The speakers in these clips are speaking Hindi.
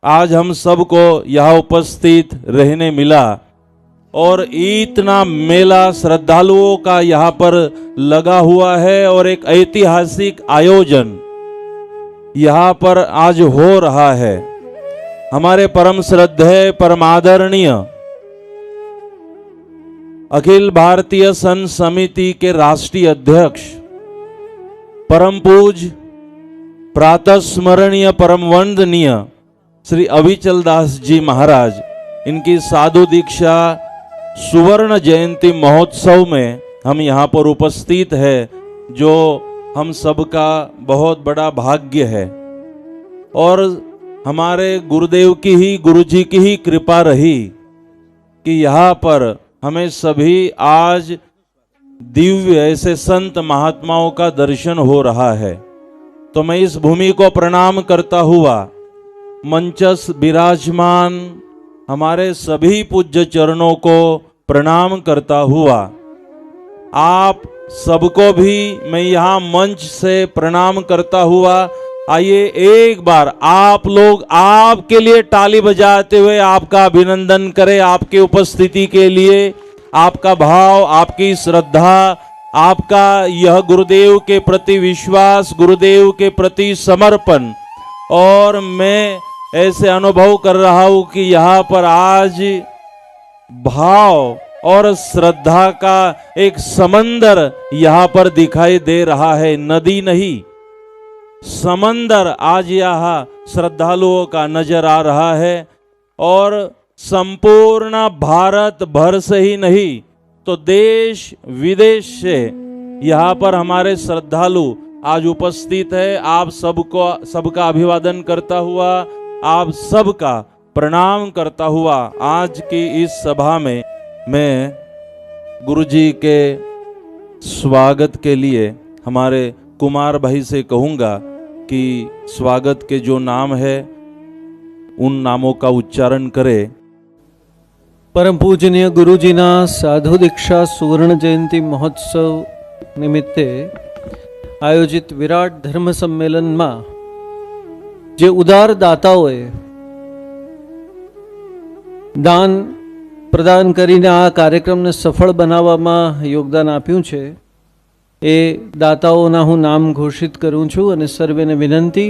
आज हम सबको यहाँ उपस्थित रहने मिला और इतना मेला श्रद्धालुओं का यहाँ पर लगा हुआ है और एक ऐतिहासिक आयोजन यहाँ पर आज हो रहा है। हमारे परम श्रद्धेय परम आदरणीय अखिल भारतीय संत समिति के राष्ट्रीय अध्यक्ष परम पूज प्रातः स्मरणीय परम वंदनीय श्री अविचल दास जी महाराज, इनकी साधु दीक्षा सुवर्ण जयंती महोत्सव में हम यहाँ पर उपस्थित है, जो हम सबका बहुत बड़ा भाग्य है। और हमारे गुरुदेव की ही, गुरुजी की ही कृपा रही कि यहाँ पर हमें सभी आज दिव्य ऐसे संत महात्माओं का दर्शन हो रहा है। तो मैं इस भूमि को प्रणाम करता हुआ मंचस विराजमान हमारे सभी पूज्य चरणों को प्रणाम करता हुआ आप सबको भी मैं यहाँ मंच से प्रणाम करता हुआ, आइए एक बार आप लोग आपके लिए ताली बजाते हुए आपका अभिनंदन करें। आपकी उपस्थिति के लिए आपका भाव, आपकी श्रद्धा, आपका यह गुरुदेव के प्रति विश्वास, गुरुदेव के प्रति समर्पण। और मैं ऐसे अनुभव कर रहा हूं कि यहाँ पर आज भाव और श्रद्धा का एक समंदर यहाँ पर दिखाई दे रहा है। नदी नहीं, समंदर आज यहाँ श्रद्धालुओं का नजर आ रहा है। और संपूर्ण भारत भर से ही नहीं तो देश विदेश से यहाँ पर हमारे श्रद्धालु आज उपस्थित है। आप सबका अभिवादन करता हुआ, आप सबका प्रणाम करता हुआ आज की इस सभा में मैं गुरुजी के स्वागत के लिए हमारे कुमार भाई से कहूँगा कि स्वागत के जो नाम है उन नामों का उच्चारण करे। परम पूजनीय गुरुजीना साधु दीक्षा सुवर्ण जयंती महोत्सव निमित्ते आयोजित विराट धर्म सम्मेलन में जे उदार दाताओए दान प्रदान करीने आ कार्यक्रम ने सफल बनाववामां योगदान आप्युं छे ए दाताओना हूँ नाम घोषित करूँ छूं अने सर्वेने विनंती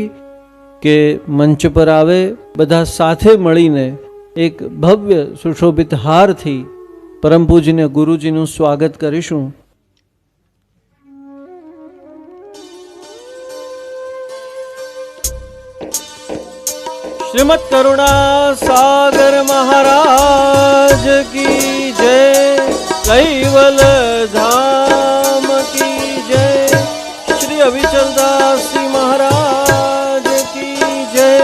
के मंच पर आवे, बधा साथे मळीने एक भव्य सुशोभित हार थी परम पूजनीय गुरुजीनुं स्वागत करीशुं। श्रीमद करुणा सागर महाराज की जय, कैवल धाम की जय, श्री अविचल दास जी महाराज की जय।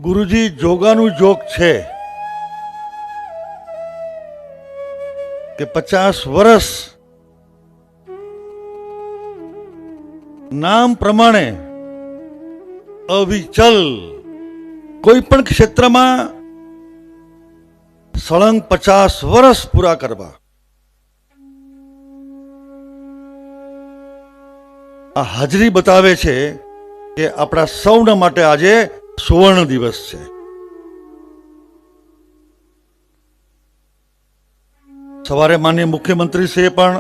ગુરુજી જોગાનું જોગ છે કે 50 વર્ષ નામ પ્રમાણે અવિચલ કોઈ પણ ક્ષેત્રમાં સળંગ 50 વર્ષ પૂરા કરવા, આ હાજરી બતાવે છે કે આપણા સૌના માટે આજે સુવર્ણ દિવસ છે। સવારે માનનીય મુખ્યમંત્રીશ્રીએ પણ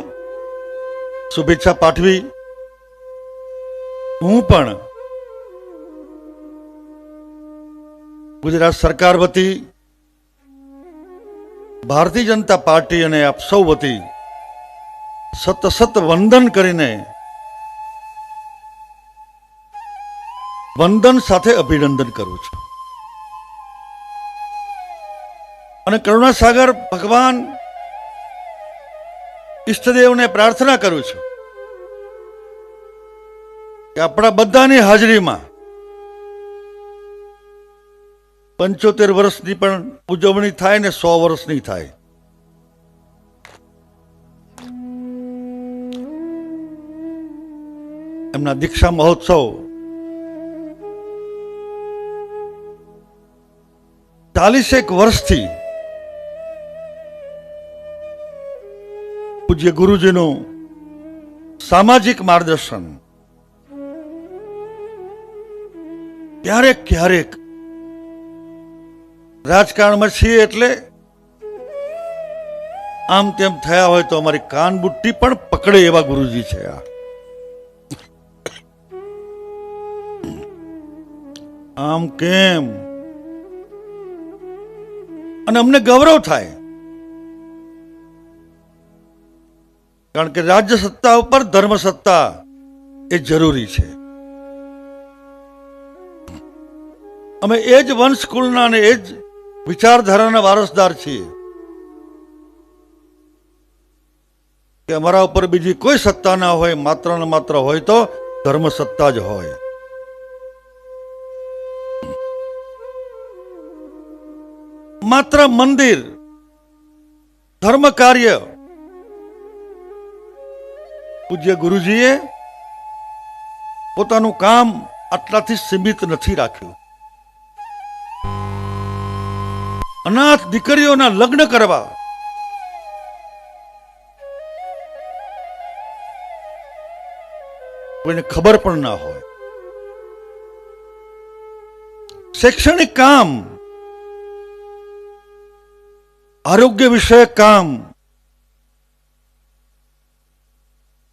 શુભેચ્છા પાઠવી। હું પણ ગુજરાત સરકાર વતી ભારતીય જનતા પાર્ટી અને આપ સૌ વતી સતસત વંદન કરીને વંદન સાથે અભિનંદન કરું છું અને કરુણાસાગર ભગવાન ઈષ્ટદેવને પ્રાર્થના કરું છું કે આપણા બધાની હાજરીમાં 75 વર્ષની પણ ઉજવણી થાય ને 100 વર્ષની થાય. એમના દીક્ષા મહોત્સવ 41 વર્ષથી પૂજ્ય ગુરુજીનું સામાજિક માર્ગદર્શન ક્યારેક ક્યારેક રાજકારણમાં છીએ એટલે આમ તેમ થયા હોય તો અમારી કાન બુટ્ટી પણ પકડે એવા ગુરુજી છે આ. આમ કેમ? અને અમને ગૌરવ થાય, કારણ કે રાજ્ય સત્તા ઉપર ધર્મ સત્તા એ જરૂરી છે. અમે એ જ વંશકુળના અને એ જ વિચારધારાના વારસદાર છીએ કે અમારા ઉપર બીજી કોઈ સત્તા ના હોય, માત્ર ને માત્ર હોય તો ધર્મ સત્તા જ હોય. માત્ર મંદિર, ધર્મ કાર્ય પૂજ્ય ગુરુજીએ પોતાનું કામ આટલાથી સીમિત નથી રાખ્યું. અનાથ દીકરીઓના લગ્ન કરવા, કોઈને ખબર પણ ના હોય. શૈક્ષણિક કામ, આરોગ્ય વિષયક કામ,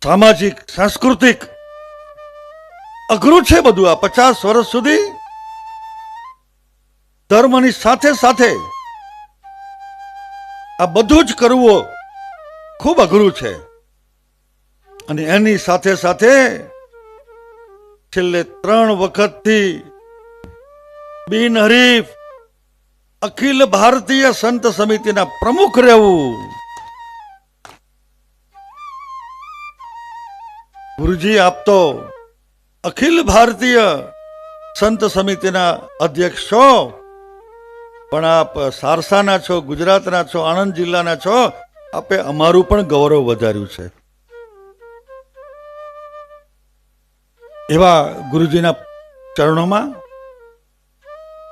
સામાજિક સાંસ્કૃતિક અઘરું છે બધું. આ 50 વર્ષ સુધી ધર્મની સાથે સાથે આ બધું જ કરવું ખૂબ અઘરું છે. અને એની સાથે સાથે છેલ્લે 3 વખતથી બિનહરીફ અખિલ ભારતીય સંત સમિતિના પ્રમુખ રહેવું. ગુરુજી, આપ તો અખિલ ભારતીય સંત સમિતિના અધ્યક્ષ છો, પણ આપ સારસાના છો, ગુજરાતના છો, આણંદ જિલ્લાના છો. આપે અમારું પણ ગૌરવ વધાર્યું છે. એવા ગુરુજીના ચરણોમાં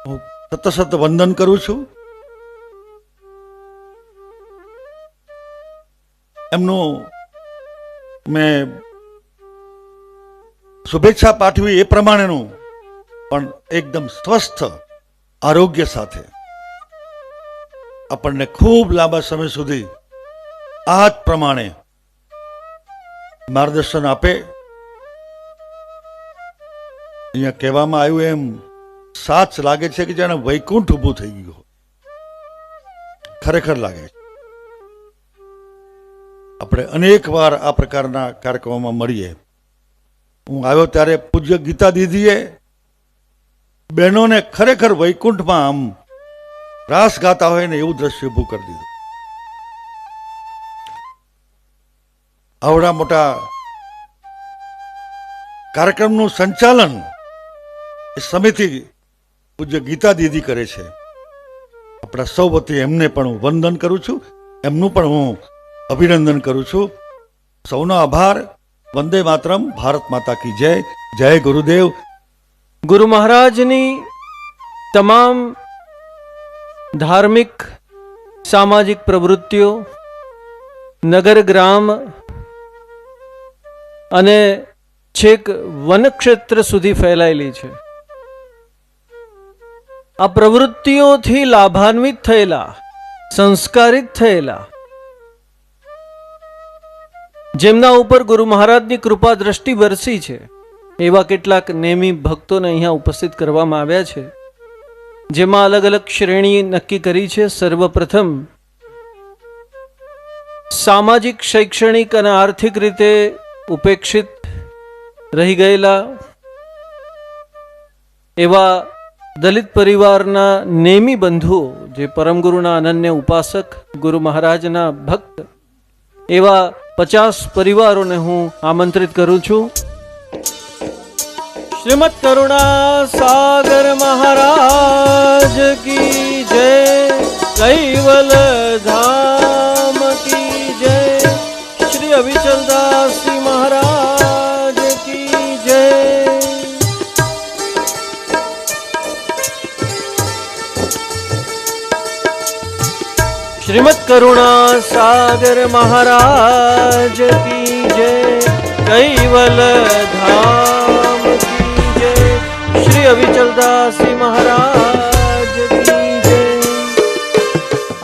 હું સતસત વંદન કરું છું. એમનું મેં શુભેચ્છા પાઠવી એ પ્રમાણેનું પણ એકદમ સ્વસ્થ આરોગ્ય સાથે આપણને ખૂબ લાંબા સમય સુધી આ જ પ્રમાણે માર્ગદર્શન આપે. અહીંયા કહેવામાં આવ્યું એમ સાચ લાગે છે કે જાણે વૈકુંઠ ઊભું થઈ ગયું. ખરેખર લાગે છે. આપણે અનેક વાર આ પ્રકારના કાર્યક્રમોમાં મળીએ. હું આવ્યો ત્યારે પૂજ્ય ગીતા દીદીએ બહેનોને ખરેખર વૈકુંઠમાં આમ રાસ ગાતા હોય ને એવું દ્રશ્ય ઊભું કરી દીધું. આવડા મોટા કાર્યક્રમનું સંચાલન એ સમિતિ પૂજ્ય ગીતા દીદી કરે છે. આપણા સૌ વતી એમને પણ હું વંદન કરું છું, એમનું પણ હું અભિનંદન કરું છું. સૌનો આભાર. વંદે માતરમ. ભારત માતા કી જય. જય ગુરુદેવ. ગુરુ મહારાજની તમામ ધાર્મિક સામાજિક પ્રવૃત્તિઓ નગર ગ્રામ અને છેક વનક્ષેત્ર સુધી ફેલાયેલી છે. આ પ્રવૃત્તિઓથી લાભાન્વિત થયેલા, સંસ્કારિત થયેલા, જેમના ઉપર ગુરુ મહારાજની કૃપા દ્રષ્ટિ વરસી છે, એવા કેટલાક નેમી ભક્તોને અહીંયા ઉપસ્થિત કરવામાં આવ્યા છે, જેમાં અલગ અલગ શ્રેણી નક્કી કરી છે. સર્વપ્રથમ સામાજિક, શૈક્ષણિક અને આર્થિક રીતે ઉપેક્ષિત રહી ગયેલા એવા દલિત પરિવારના નેમી બંધુઓ, જે પરમગુરુના અનન્ય ઉપાસક, ગુરુ મહારાજના ભક્ત, એવા 50 પરિવારોને હું આમંત્રિત કરું છું. શ્રીમદ કરુણા સાગર મહારાજ કી જય, કૈવલ ધામ કી જય, શ્રી અવિચલદાસજી મહારાજ કી જય. શ્રીમદ કરુણા સાગર મહારાજ કી જય, કૈવલ ધામ કી જય, શ્રી અવિચલદાસજી મહારાજ કી જય.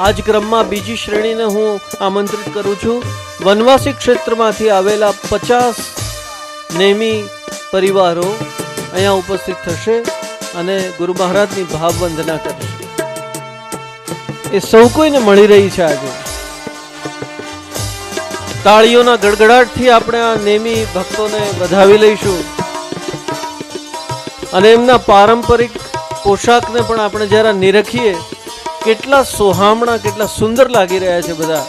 આજ ક્રમમાં બીજી શ્રેણીને હું આમંત્રિત કરું છું. વનવાસી ક્ષેત્રમાંથી આવેલા 50 નેમી પરિવારો અહીંયા ઉપસ્થિત થશે અને ગુરુ મહારાજની ભાવ વંદના કરશે. એ સૌ કોઈને મળી રહી છે. આજે તાળીઓના ગડગડાટથી આપણે આ નેમી ભક્તોને વધાવી લઈશું અને એમના પારંપરિક પોશાકને પણ આપણે જરા નિરખીએ. કેટલા સોહામણા, કેટલા સુંદર લાગી રહ્યા છે બધા.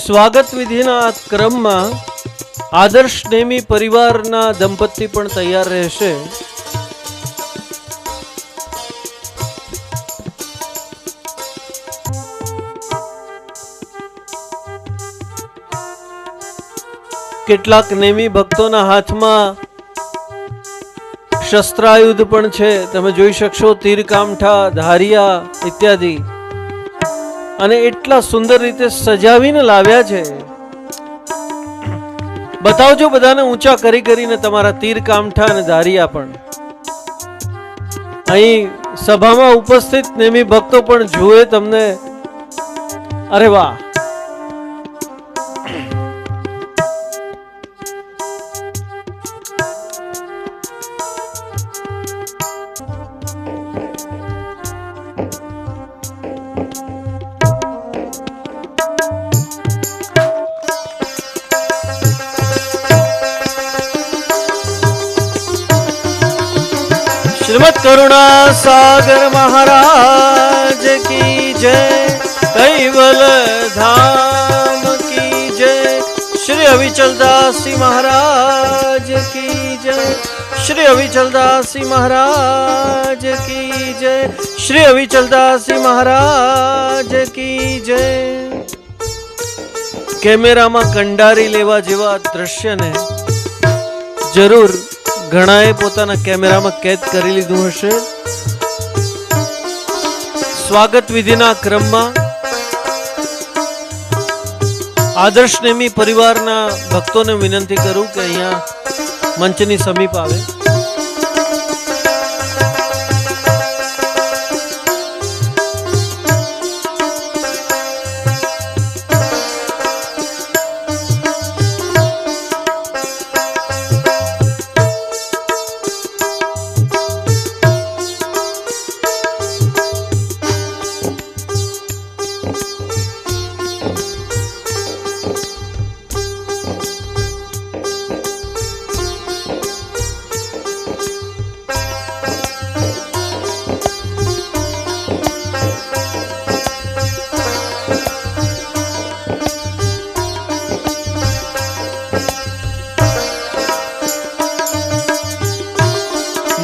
સ્વાગત વિધિના ક્રમમાં આદર્શ નેમી પરિવારના દંપતી પણ તૈયાર રહેશે. કેટલાક નેમી ભક્તોના હાથમાં શસ્ત્રાયુધ પણ છે. તમે જોઈ શકશો, તીર, કામઠા, ધારિયા ઇત્યાદિ, અને એટલા સુંદર રીતે સજાવીને લાવ્યા છે. બતાવજો બધાને ઊંચા કરી કરીને તમારા તીર, કામઠા અને ધારિયા પણ. અહીં સભામાં ઉપસ્થિત નેમી ભક્તો પણ જુએ તમને. અરે વાહ! શ્રીમદ કરુણા સાગર મહારાજ કી જય, કૈવલ ધામ કી જય, શ્રી અવિચલદાસજી મહારાજ કી જય, શ્રી અવિચલદાસજી મહારાજ કી જય, શ્રી અવિચલદાસજી મહારાજ કી જય. કેમેરામાં કંડારી લેવા જેવા દ્રશ્યને જરૂર ઘણાએ પોતાના કેમેરામાં કેદ કરી લીધું હશે. સ્વાગત વિધિના ક્રમમાં આદર્શ નેમી પરિવારના ભક્તોને વિનંતી કરું કે અહીંયા મંચની સમીપ આવે.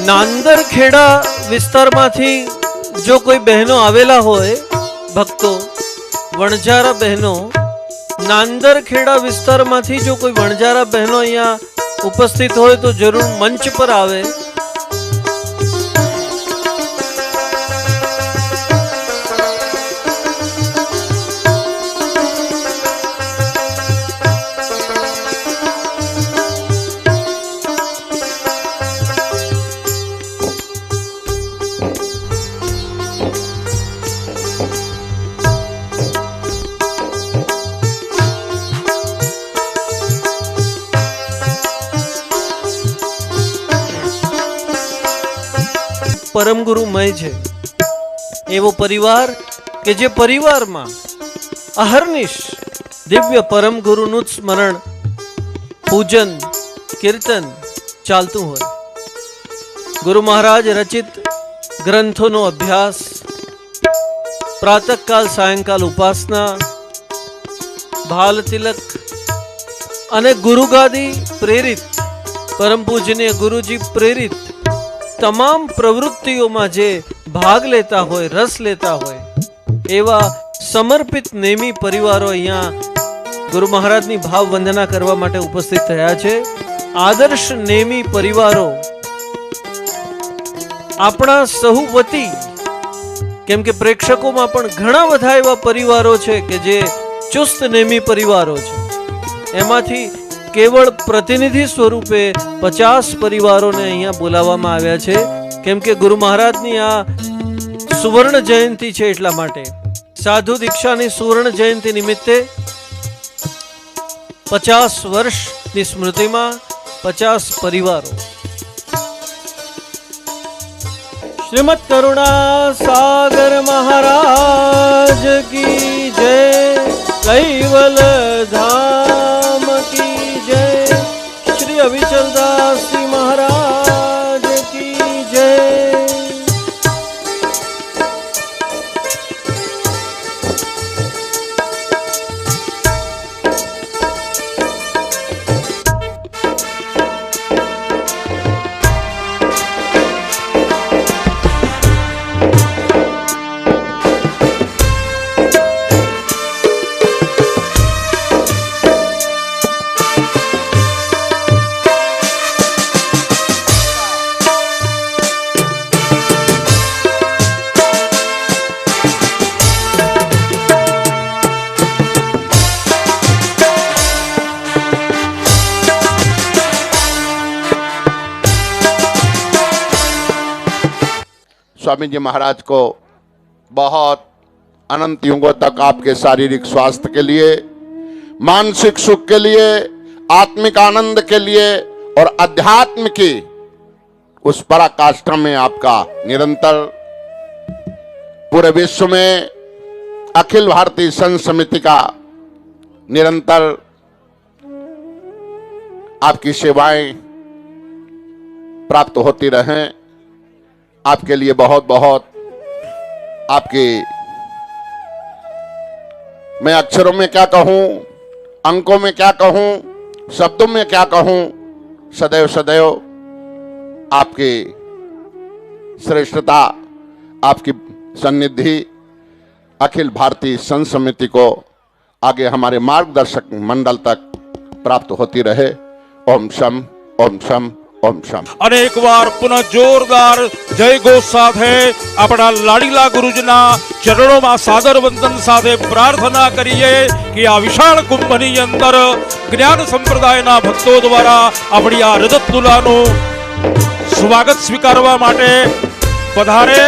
નાંદર ખેડા વિસ્તારમાંથી જો કોઈ બહેનો આવેલા હોય, ભક્તો, વણઝારા બહેનો, નાંદર ખેડા વિસ્તારમાંથી જો કોઈ વણઝારા બહેનો અહીંયા ઉપસ્થિત હોય તો જરૂર મંચ પર આવે. પરમ ગુરુમય છે. એવો પરિવાર કે જે પરિવારમાં અહર્નિશ દિવ્ય પરમ ગુરુનું જ સ્મરણ, પૂજન, કીર્તન ચાલતું હોય. ગુરુ મહારાજ રચિત ગ્રંથોનો અભ્યાસ, પ્રાતઃકાલ સાયંકાલ ઉપાસના, ભાલ તિલક અને ગુરુગાદી પ્રેરિત, પરમ પૂજનીય ગુરુજી પ્રેરિત તમામ પ્રવૃત્તિઓમાં જે ભાગ લેતા હોય, રસ લેતા હોય, એવા સમર્પિત નેમી પરિવારો અહીંયા ગુરુ મહારાજની ભાવ વંદના કરવા માટે ઉપસ્થિત થયા છે. આદર્શ નેમી પરિવારો આપણા સહુ વતી, કેમ કે પ્રેક્ષકોમાં પણ ઘણા બધા એવા પરિવારો છે કે જે ચુસ્ત નેમી પરિવારો છે. એમાંથી કેવળ પ્રતિનિધિ સ્વરૂપે 50 પરિવારોને અહીંયા બોલાવવામાં આવ્યા છે, કેમ કે ગુરુ મહારાજની આ સુવર્ણ જયંતિ છે. એટલા માટે સાધુ દીક્ષાની સુવર્ણ જયંતિ નિમિત્તે 50 વર્ષની સ્મૃતિમાં 50 પરિવારો. શ્રીમદ કરુણા સાગર મહારાજ કી જય, કૈવલ ધામ કી જય, શ્રી અવિચલદાસ મહારાજ કી જય. स्वामी जी महाराज को बहुत अनंत युगों तक आपके शारीरिक स्वास्थ्य के लिए, मानसिक सुख के लिए, आत्मिक आनंद के लिए और अध्यात्म की उस पराकाष्ठा में आपका निरंतर पूरे विश्व में अखिल भारतीय संघ समिति का निरंतर आपकी सेवाएं प्राप्त होती रहें. आपके लिए बहुत बहुत आपकी, मैं अक्षरों में क्या कहूं, अंकों में क्या कहूं, शब्दों में क्या कहूं, सदैव सदैव आपकी श्रेष्ठता, आपकी सन्निधि अखिल भारतीय संघ समिति को आगे हमारे मार्गदर्शक मंडल तक प्राप्त होती रहे. ओम शम, ओम शम, ओम शम. અને એકવાર પુનઃ જોરદાર જય ઘોષ સાથે આપણા લાડીલા ગુરુજીના ચરણોમાં સાદર વંદન સાથે પ્રાર્થના કરીએ કે આ વિશાળ કુંભની અંદર જ્ઞાન સંપ્રદાયના ભક્તો દ્વારા આપણી આ રજત તુલાનું સ્વાગત સ્વીકારવા માટે પધારે.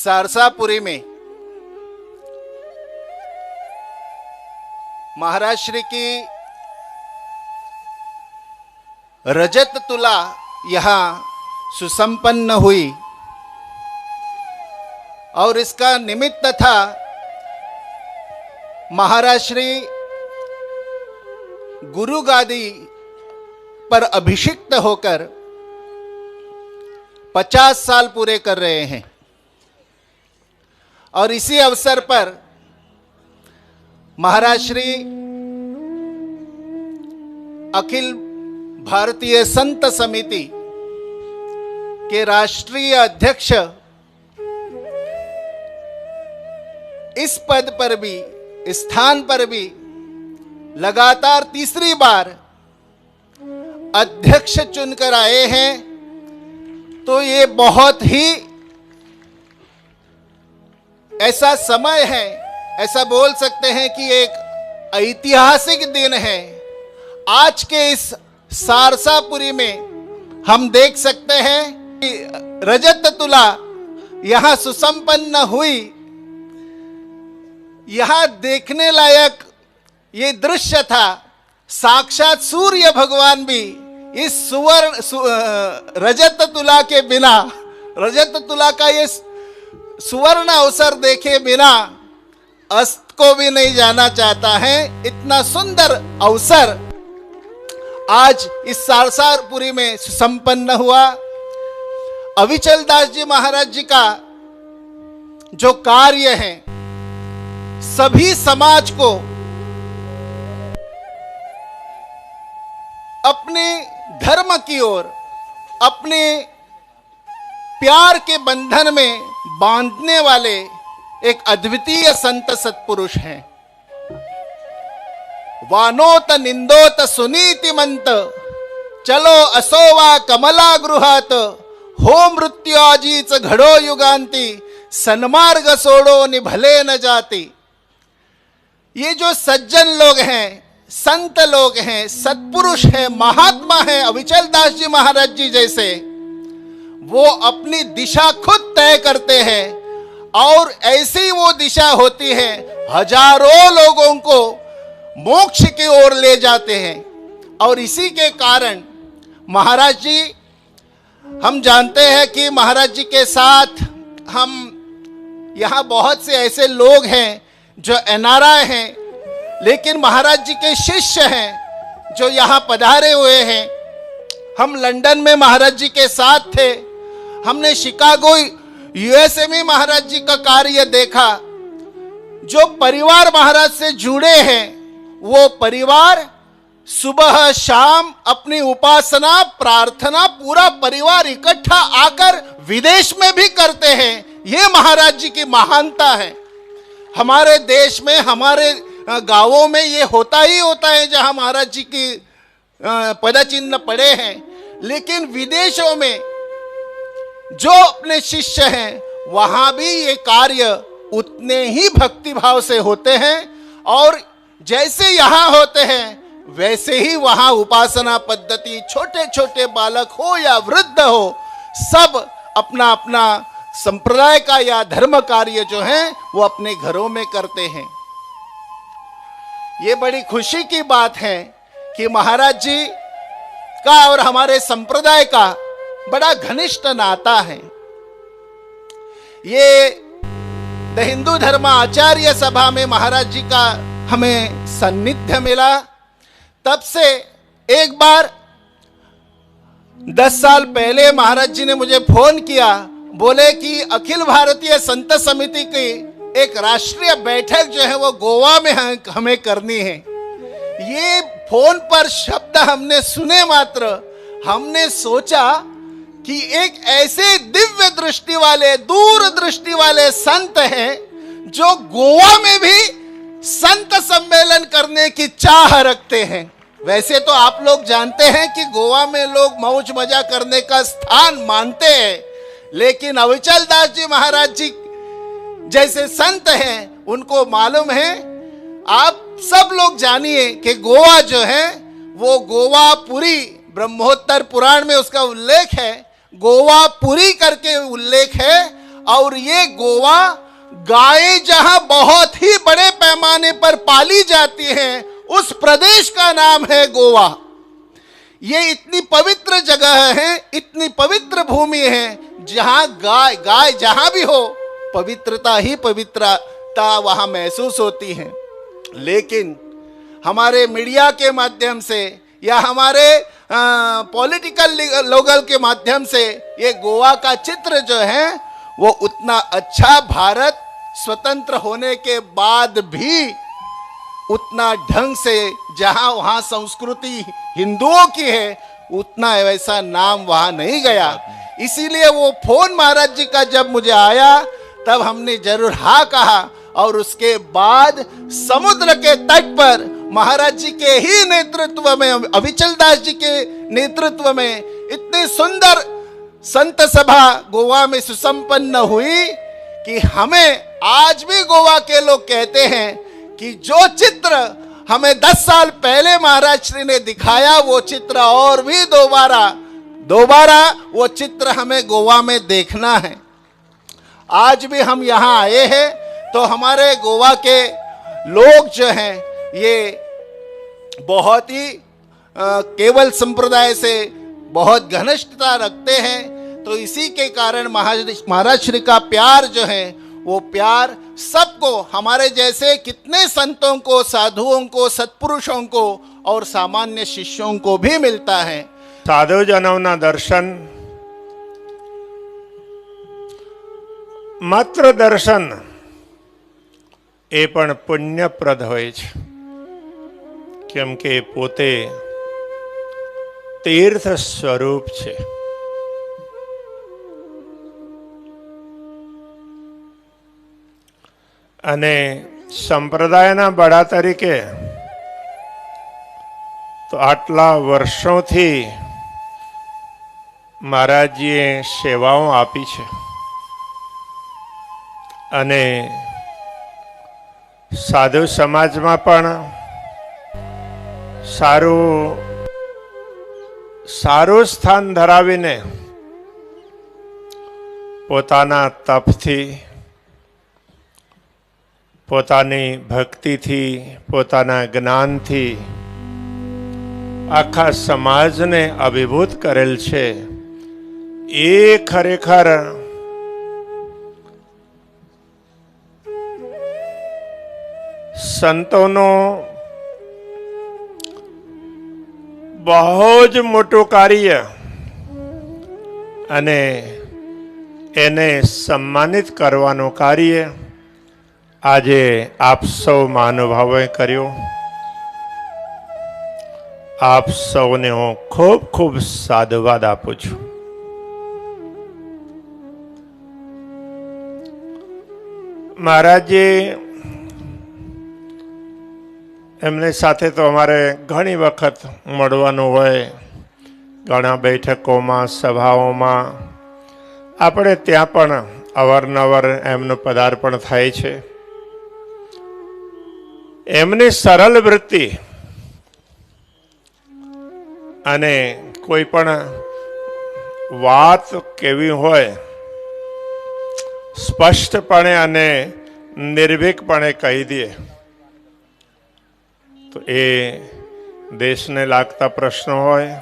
सारसापुरी में महाराज श्री की रजत तुला यहां सुसंपन्न हुई और इसका निमित्त था महाराज श्री गुरु गादी पर अभिषिक्त होकर 50 साल पूरे कर रहे हैं और इसी अवसर पर महाराज श्री अखिल भारतीय संत समिति के राष्ट्रीय अध्यक्ष इस पद पर भी, इस स्थान पर भी लगातार तीसरी बार अध्यक्ष चुनकर आए हैं, तो ये बहुत ही ऐसा समय है, ऐसा बोल सकते हैं कि एक ऐतिहासिक दिन है। आज के इस सारसापुरी में हम देख सकते हैं कि रजत तुला यहां सुसंपन्न हुई। यहां देखने लायक ये दृश्य था। साक्षात सूर्य भगवान भी इस रजत तुला के बिना, रजत तुला का ये सुवर्ण अवसर देखे बिना अस्त को भी नहीं जाना चाहता है। इतना सुंदर अवसर आज इस सारसापुरी में संपन्न हुआ। अविचल दास जी महाराज जी का जो कार्य है, सभी समाज को अपने धर्म की ओर, अपने प्यार के बंधन में बांधने वाले एक अद्वितीय संत सत्पुरुष हैं। वानोत निंदोत सुनीति मंत, चलो असोवा कमला गृहात, हो मृत्यु आजीच घडो युगांती, सन्मार्ग सोडो निभले न जाती। ये जो सज्जन लोग हैं, संत लोग हैं, सत्पुरुष हैं, महात्मा हैं, अविचल दास जी महाराज जी जैसे, वो अपनी दिशा खुद तय करते हैं और ऐसी वो दिशा होती है, हजारों लोगों को मोक्ष की ओर ले जाते हैं। और इसी के कारण महाराज जी, हम जानते हैं कि महाराज जी के साथ हम यहाँ बहुत से ऐसे लोग हैं जो एनआरआई हैं, लेकिन महाराज जी के शिष्य हैं जो यहाँ पधारे हुए हैं। हम लंदन में महाराज जी के साथ थे। हमने शिकागो यूएसए में महाराज जी का कार्य देखा। जो परिवार महाराज से जुड़े हैं, वो परिवार सुबह शाम अपनी उपासना प्रार्थना पूरा परिवार इकट्ठा आकर विदेश में भी करते हैं। ये महाराज जी की महानता है। हमारे देश में, हमारे गांवों में ये होता ही होता है जहां महाराज जी की पदचिन्ह पड़े हैं, लेकिन विदेशों में जो अपने शिष्य हैं, वहां भी ये कार्य उतने ही भक्तिभाव से होते हैं और जैसे यहाँ होते हैं वैसे ही वहां उपासना पद्धति, छोटे छोटे बालक हो या वृद्ध हो, सब अपना अपना संप्रदाय का या धर्म कार्य जो है वो अपने घरों में करते हैं। ये बड़ी खुशी की बात है कि महाराज जी का और हमारे संप्रदाय का बड़ा घनिष्ठ नाता है। ये द हिंदू धर्म आचार्य सभा में महाराज जी का हमें सान्निध्य मिला। तब से एक बार 10 साल पहले महाराज जी ने मुझे फोन किया, बोले कि अखिल भारतीय संत समिति की एक राष्ट्रीय बैठक जो है वो गोवा में हमें करनी है। ये फोन पर शब्द हमने सुने मात्र हमने सोचा कि एक ऐसे दिव्य दृष्टि वाले, दूर दृष्टि वाले संत हैं जो गोवा में भी संत सम्मेलन करने की चाह रखते हैं। वैसे तो आप लोग जानते हैं कि गोवा में लोग मौज मजा करने का स्थान मानते हैं, लेकिन अविचल दास जी महाराज जी जैसे संत हैं उनको मालूम है। आप सब लोग जानिए कि गोवा जो है वो गोवापुरी, ब्रह्मोत्तर पुराण में उसका उल्लेख है, गोवापुरी करके उल्लेख है और ये गोवा गायें जहां बहुत ही बड़े पैमाने पर पाली जाती हैं, उस प्रदेश का नाम है गोवा। ये इतनी पवित्र जगह है, इतनी पवित्र भूमि है, जहां गाय जहां भी हो पवित्रता ही पवित्रता वहां महसूस होती है। लेकिन हमारे मीडिया के माध्यम से या हमारे पॉलिटिकल लोगल के माध्यम से ये गोवा का चित्र जो है वो उतना अच्छा, भारत स्वतंत्र होने के बाद भी उतना ढंग से, जहां वहां संस्कृति हिंदुओं की है, उतना वैसा नाम वहां नहीं गया। इसीलिए वो फोन महाराज जी का जब मुझे आया तब हमने जरूर हाँ कहा, और उसके बाद समुद्र के तट पर महाराज जी के ही नेतृत्व में, अविचल दास जी के नेतृत्व में इतनी सुंदर संत सभा गोवा में सुसंपन्न हुई कि हमें आज भी गोवा के लोग कहते हैं कि जो चित्र हमें 10 साल पहले महाराज श्री ने दिखाया, वो चित्र और भी दोबारा वो चित्र हमें गोवा में देखना है। आज भी हम यहाँ आए हैं तो हमारे गोवा के लोग जो हैं ये बहुत ही केवल संप्रदाय से बहुत घनिष्ठता रखते हैं। तो इसी के कारण महाराज श्री का प्यार जो है वो प्यार सबको, हमारे जैसे कितने संतों को, साधुओं को, सत्पुरुषों को और सामान्य शिष्यों को भी मिलता है। સાધુજનોના દર્શન માત્ર દર્શન એ પણ પુણ્યપ્રદ હોય છે, કેમ કે પોતે તીર્થ સ્વરૂપ છે. અને સંપ્રદાયના બડા તરીકે તો આટલા વર્ષોથી મહારાજજીએ સેવાઓ આપી છે અને સાધુ સમાજમાં પણ સારું સ્થાન ધરાવીને પોતાના તપથી, પોતાની ભક્તિથી, પોતાના જ્ઞાનથી આખા સમાજને અભિભૂત કરેલ છે. એ ખરેખર સંતોનો બહુ જ મોટું કાર્ય અને એને સન્માનિત કરવાનું કાર્ય આજે આપ સૌ મહાનુભાવોએ કર્યું. આપ સૌને હું ખૂબ ખૂબ સાધુવાદ આપું છું. મહારાજજી એમની સાથે તો અમારે ઘણી વખત મળવાનું હોય, ઘણા બેઠકોમાં, સભાઓમાં આપણે ત્યાં પણ અવારનવાર એમનું પદાર્પણ થાય છે. એમની સરળ વૃત્તિ અને કોઈ પણ વાત કેવી હોય સ્પષ્ટપણે અને નિર્ભીકપણે કહી દે તો એ દેશને લાગતા પ્રશ્નો હોય,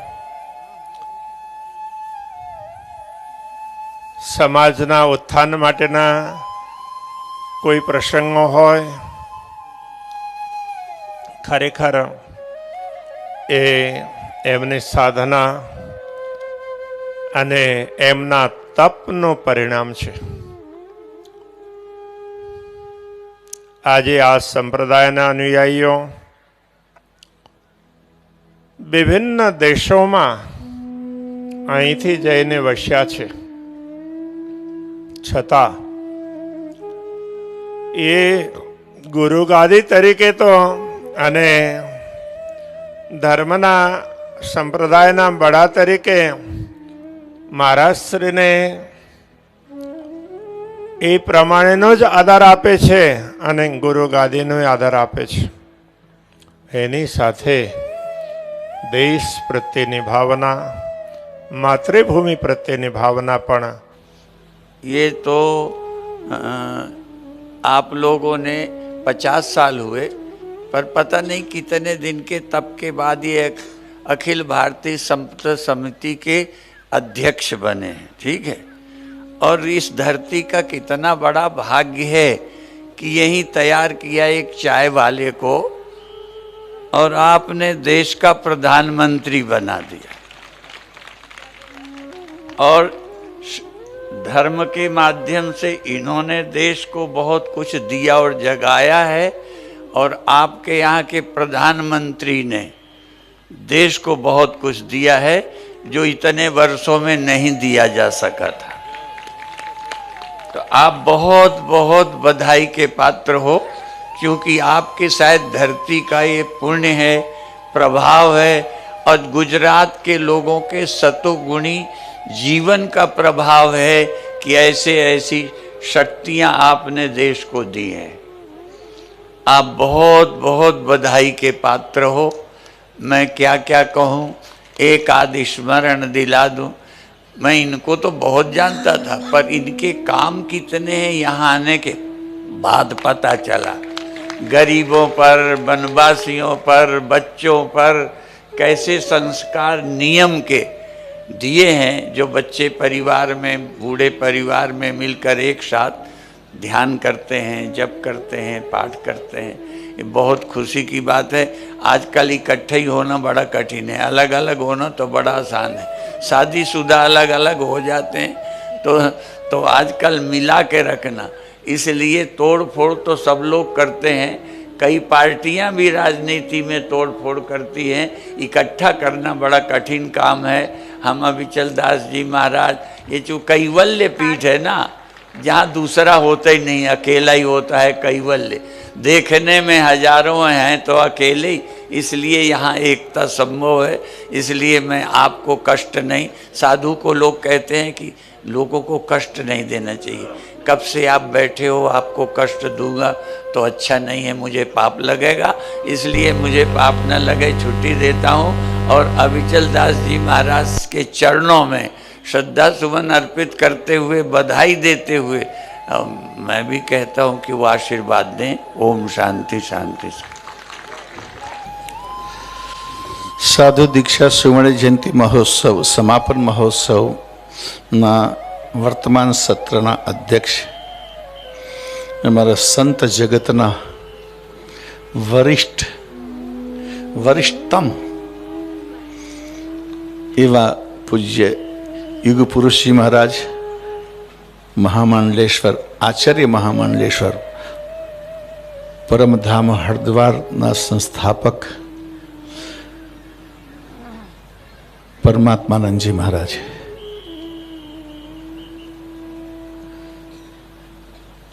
સમાજના ઉત્થાન માટેના કોઈ પ્રસંગો હોય, ખરેખર એ એમની સાધના અને એમના તપનું પરિણામ છે. આજે આ સંપ્રદાયના અનુયાયીઓ વિભિન્ન દેશોમાં અહીંથી જઈને વસ્યા છે, છતાં એ ગુરુગાદી તરીકે તો અને ધર્મના સંપ્રદાયના બડા તરીકે મહારાજશ્રીને એ પ્રમાણેનો જ આધાર આપે છે અને ગુરુ ગાદીનો આધાર આપે છે. એની સાથે દેશ પ્રત્યેની ભાવના, માતૃભૂમિ પ્રત્યેની ભાવના પણ ये तो आप लोगों ने 50 साल हुए, पर पता नहीं कितने दिन के तप के बाद ये अखिल भारतीय संत समिति के अध्यक्ष बने हैं, ठीक है। और इस धरती का कितना बड़ा भाग्य है कि यही तैयार किया एक चाय वाले को और आपने देश का प्रधानमंत्री बना दिया। और धर्म के माध्यम से इन्होंने देश को बहुत कुछ दिया और जगाया है, और आपके यहाँ के प्रधानमंत्री ने देश को बहुत कुछ दिया है जो इतने वर्षों में नहीं दिया जा सका था। तो आप बहुत बहुत बधाई के पात्र हो, क्योंकि आपके शायद धरती का ये पुण्य है, प्रभाव है, और गुजरात के लोगों के सतोगुणी जीवन का प्रभाव है कि ऐसे ऐसी शक्तियां आपने देश को दी हैं। आप बहुत बहुत बधाई के पात्र हो। मैं क्या क्या कहूँ, एक आध स्मरण दिला दूं। मैं इनको तो बहुत जानता था, पर इनके काम कितने हैं यहाँ आने के बाद पता चला। गरीबों पर, वनवासियों पर, बच्चों पर कैसे संस्कार नियम के दिए हैं, जो बच्चे परिवार में, बूढ़े परिवार में मिलकर एक साथ ध्यान करते हैं, जप करते हैं, पाठ करते हैं। ये बहुत खुशी की बात है। आजकल इकट्ठे ही होना बड़ा कठिन है, अलग अलग होना तो बड़ा आसान है। शादीशुदा अलग अलग हो जाते हैं तो आजकल मिला के रखना, इसलिए तोड़ फोड़ तो सब लोग करते हैं। कई पार्टियां भी राजनीति में तोड़ फोड़ करती हैं, इकट्ठा करना बड़ा कठिन काम है। हम अविचल दास जी महाराज, ये जो कैवल्य पीठ है ना, जहाँ दूसरा होता ही नहीं, अकेला ही होता है कैवल्य। देखने में हजारों हैं तो अकेले ही, इसलिए यहाँ एकता संभव है। इसलिए मैं आपको कष्ट नहीं, साधु को लोग कहते हैं कि लोगों को कष्ट नहीं देना चाहिए। कब से आप बैठे हो, आपको कष्ट दूंगा तो अच्छा नहीं है, मुझे पाप लगेगा, इसलिए मुझे पाप न लगे, छुट्टी देता हूँ। और अविचल दास जी महाराज के चरणों में श्रद्धा सुमन अर्पित करते हुए, बधाई देते हुए मैं भी कहता हूँ कि वो आशीर्वाद दें। ओम शांति शांति। साधु दीक्षा सुवर्ण जयंती महोत्सव समापन महोत्सव ना वर्तमान सत्रना अध्यक्ष अमरा संत जगतना वरिष्ठतम एवा पूज्य युग पुरुष जी महाराज महामंडलेश्वर आचार्य महामंडलेश्वर परमधाम हरिद्वार ना संस्थापक परमात्मानंद जी महाराज,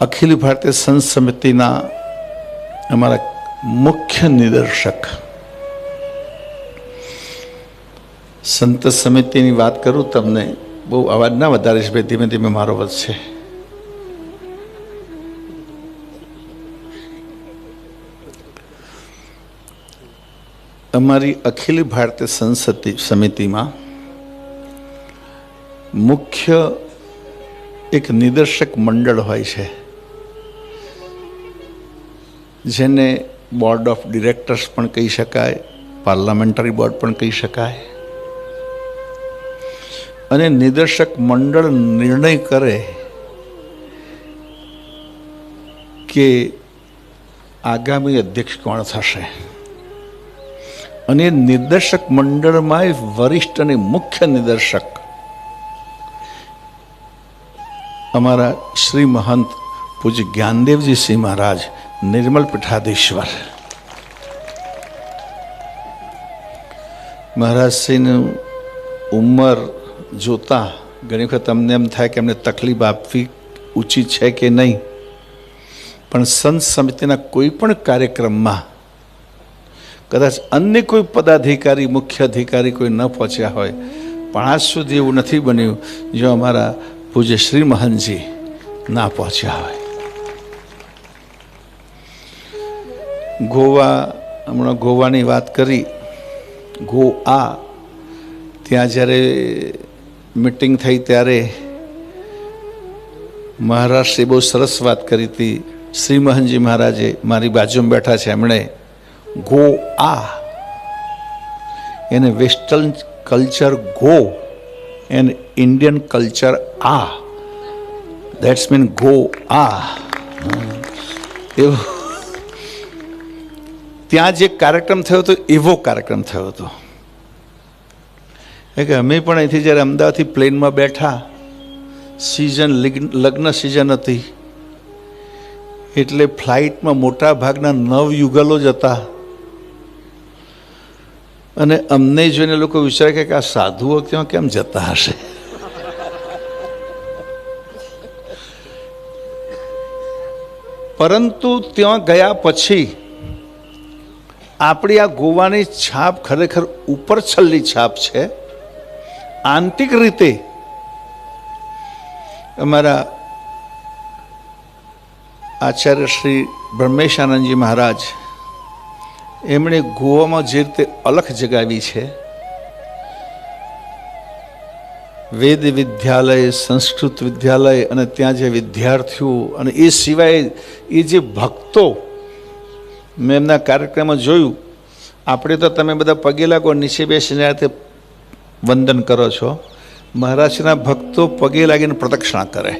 अखिल भारतीय संत समिति ना हमारा मुख्य निदर्शक। संत समिति की बात करूँ तमने बहु अवाज ना वधारीश भाई, धीमे धीमे मारो वधशे। अमारी अखिल भारतीय संत समिति में मुख्य एक निदर्शक मंडल होय छे, जेने बोर्ड ऑफ डिरेक्टर्स पण कही शकाय, पार्लामेंटरी बोर्ड पण कही शकाय। अने निदर्शक मंडल निर्णय करे कि आगामी अध्यक्ष कोण थशे, अने निर्देशक मंडल में वरिष्ठ अने मुख्य निर्देशक अमारा श्री महंत पूज्य ज्ञानदेव जी श्री महाराज निर्मल पीठाधीश्वर। महाराज श्री उमर जोता घणी वखत अमने एम थाय कि अमने तकलीफ आपवी उचित है कि नहीं, पण संत समितिना कोई पण कार्यक्रम में कदाच अन्य कोई पदाधिकारी मुख्य अधिकारी कोई न पहुंचा होय, पण आज सुधी एवं नहीं बन्यु जो अमारा पूज्य श्री महंत जी ना पहुंचा होय। गोवा हमणा गोवानी बात करी, गोआ त्यां ज्यारे मीटिंग थई त्यारे મહારાજશ્રી બહુ સરસ વાત કરી હતી. શ્રી મોહનજી મહારાજે મારી બાજુમાં બેઠા છે, એમણે ગો આ એને western culture go and Indian culture આ, દેટ્સ મીન ગો આ. એવું ત્યાં જે કાર્યક્રમ થયો હતો એવો કાર્યક્રમ થયો હતો. કે અમે પણ અહીંથી જ્યારે અમદાવાદથી પ્લેનમાં બેઠા, સિઝન લગ્ન સિઝન હતી, એટલે ફ્લાઇટમાં મોટા ભાગના નવયુગલો જ હતા. અને અમને જોઈને લોકો વિચારે કે આ સાધુઓ ત્યાં કેમ જતા હશે. પરંતુ ત્યાં ગયા પછી આપણી આ ગોવાની છાપ ખરેખર ઉપર છલ્લી છાપ છે. આંતરિક રીતે અમારા આચાર્ય શ્રી બ્રહ્મેશાનંદજી મહારાજ એમણે ગોવામાં જે રીતે અલખ જગાવી છે, વેદ વિદ્યાલય, સંસ્કૃત વિદ્યાલય અને ત્યાં જે વિદ્યાર્થીઓ અને એ સિવાય એ જે ભક્તો, મેં એમના કાર્યક્રમમાં જોયું. આપણે તો તમે બધા પગે લાગો, નીચે બેસીને આ રીતે વંદન કરો છો. મહારાજના ભક્તો પગે લાગીને પ્રદક્ષિણા કરે.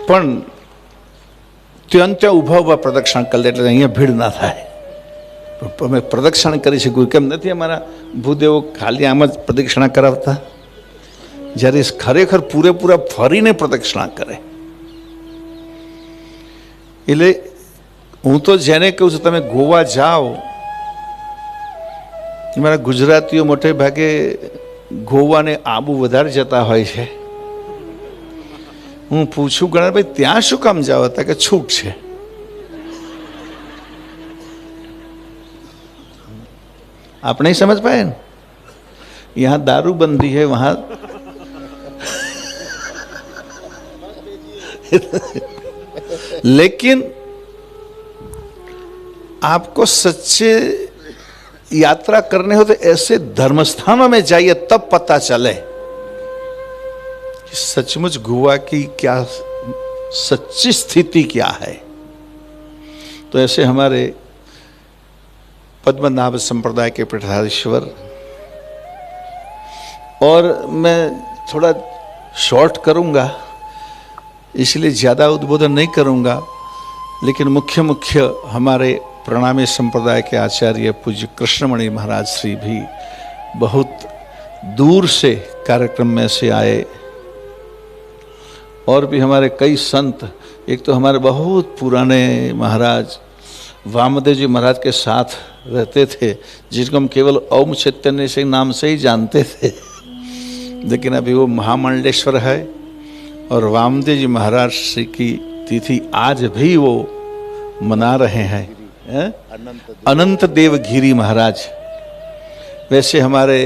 પણ ત્યાં ઊભા ઊભા પ્રદક્ષિણા કરી દે, એટલે અહીંયા ભીડ ના થાય. અમે પ્રદક્ષિણા કરી શકું કેમ નથી? અમારા ભૂદેવો ખાલી આમ જ પ્રદક્ષિણા કરાવતા, જ્યારે ખરેખર પૂરેપૂરા ફરીને પ્રદક્ષિણા કરે. એટલે હું તો જેને કહું છું, તમે ગોવા જાઓ, મારા ગુજરાતીઓ મોટે ભાગે ગોવાને આબુ વધારે જતા હોય છે. હું પૂછું ઘણા, ભાઈ ત્યાં શું કામ જાઓ? હતા કે છૂટ છે. आप नहीं समझ पाए ना? यहाँ दारू बंदी है, वहां लेकिन आपको सच्चे यात्रा करने हो तो ऐसे धर्मस्थानों में जाइए, तब पता चले कि सचमुच गोवा की क्या सच्ची स्थिति क्या है. तो ऐसे हमारे पद्मनाभ संप्रदाय के पीठाधीश्वर, और मैं थोड़ा शॉर्ट करूंगा इसलिए ज़्यादा उद्बोधन नहीं करूंगा, लेकिन मुख्य हमारे प्रणामी संप्रदाय के आचार्य पूज्य कृष्णमणि महाराज श्री भी बहुत दूर से कार्यक्रम में से आए, और भी हमारे कई संत. एक तो हमारे बहुत पुराने महाराज वामदेव जी महाराज के साथ रहते थे, जिनको हम केवल ओम चैतन्य से नाम से ही जानते थे, लेकिन अभी वो महामंडलेश्वर है. और वामदेव जी महाराज श्री की तिथि आज भी वो मना रहे हैं, अनंत देव गिरी महाराज. वैसे हमारे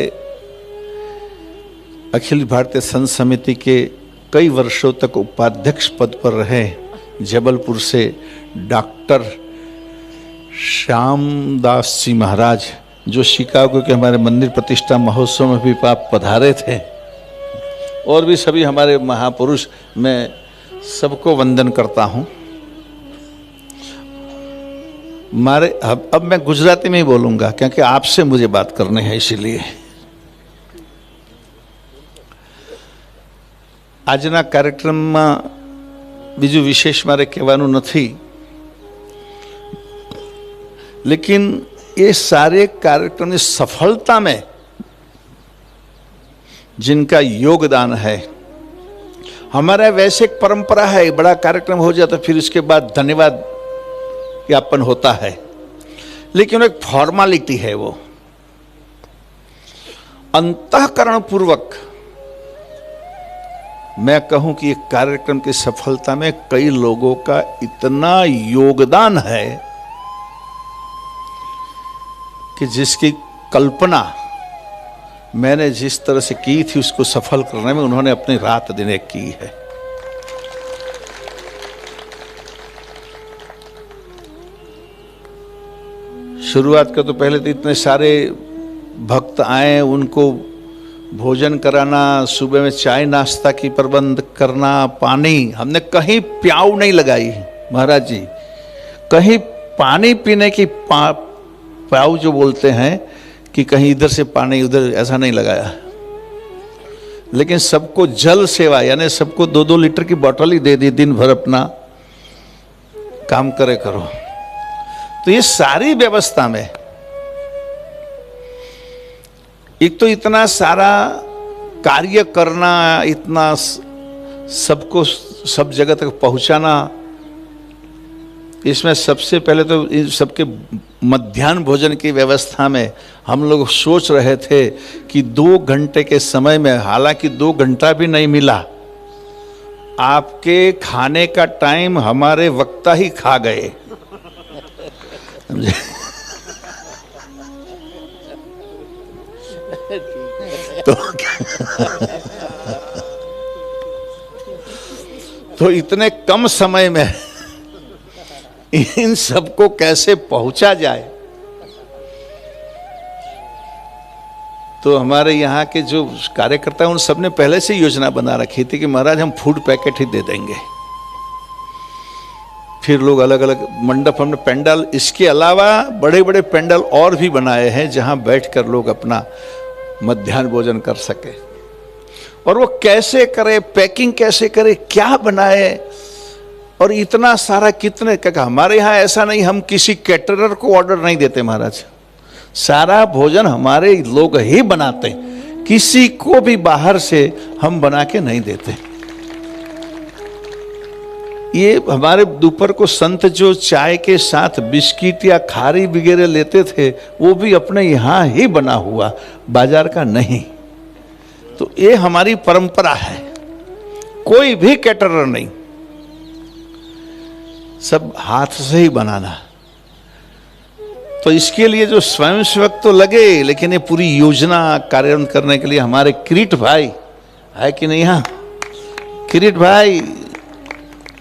अखिल भारतीय संत समिति के कई वर्षों तक उपाध्यक्ष पद पर रहे जबलपुर से डॉक्टर श्यामदास जी महाराज, जो शिकागो के हमारे मंदिर प्रतिष्ठा महोत्सव में भी आप पधारे थे. और भी सभी हमारे महापुरुष, मैं सबको वंदन करता हूँ. मारे अब मैं गुजराती में ही बोलूँगा, क्योंकि आपसे मुझे बात करनी है, इसीलिए. આજના કાર્યક્રમમાં બીજું વિશેષ મારે કહેવાનું નથી, लेकिन ये सारे कार्यक्रम की सफलता में जिनका योगदान है, हमारा वैसे एक परंपरा है, बड़ा कार्यक्रम हो जाता फिर उसके बाद धन्यवाद ज्ञापन होता है, लेकिन एक फॉर्मालिटी है. वो अंतःकरण पूर्वक मैं कहूं कि एक कार्यक्रम की सफलता में कई लोगों का इतना योगदान है कि जिसकी कल्पना मैंने जिस तरह से की थी उसको सफल करने में उन्होंने अपनी रात दिन एक की है. शुरुआत का तो पहले तो इतने सारे भक्त आए, उनको भोजन कराना, सुबह में चाय नाश्ता की प्रबंध करना, पानी, हमने कहीं प्याऊ नहीं लगाई महाराज जी, कहीं पानी पीने की प्याऊ जो बोलते हैं कि कहीं इधर से पानी उधर, ऐसा नहीं लगाया। लेकिन सबको जल सेवा, यानी सबको 2-2 लीटर की बोतल ही दे दी, दिन भर अपना काम करे करो। तो ये सारी व्यवस्था में एक तो इतना सारा कार्य करना, इतना सबको सब जगह तक पहुंचाना, इसमें सबसे पहले तो इन सबके मध्याह्न भोजन की व्यवस्था में हम लोग सोच रहे थे कि 2 घंटे के समय में, हालांकि 2 घंटा भी नहीं मिला, आपके खाने का टाइम हमारे वक्ता ही खा गए। तो इतने कम समय में इन सबको कैसे पहुंचा जाए। तो हमारे यहाँ के जो कार्यकर्ता हैं उन सब ने पहले से योजना बना रखी थी कि महाराज हम फूड पैकेट ही दे देंगे। फिर लोग अलग अलग मंडप, हमने पेंडल, इसके अलावा बड़े बड़े पेंडल और भी बनाए हैं जहां बैठकर लोग अपना मध्याह्न भोजन कर सके। और वो कैसे करे, पैकिंग कैसे करे, क्या बनाए, और इतना सारा कितने का। हमारे यहाँ ऐसा नहीं, हम किसी कैटरर को ऑर्डर नहीं देते महाराज, सारा भोजन हमारे लोग ही बनाते, किसी को भी बाहर से हम बना के नहीं देते। ये हमारे दोपहर को संत जो चाय के साथ बिस्किट या खारी वगैरह लेते थे, वो भी अपने यहाँ ही बना हुआ, बाजार का नहीं। तो ये हमारी परंपरा है, कोई भी कैटरर नहीं, सब हाथ से ही बनाना। तो इसके लिए जो स्वयंसेवक तो लगे, लेकिन ये पूरी योजना कार्यान्वयन करने के लिए हमारे किरीट भाई है कि नहीं? यहाँ किरीट भाई,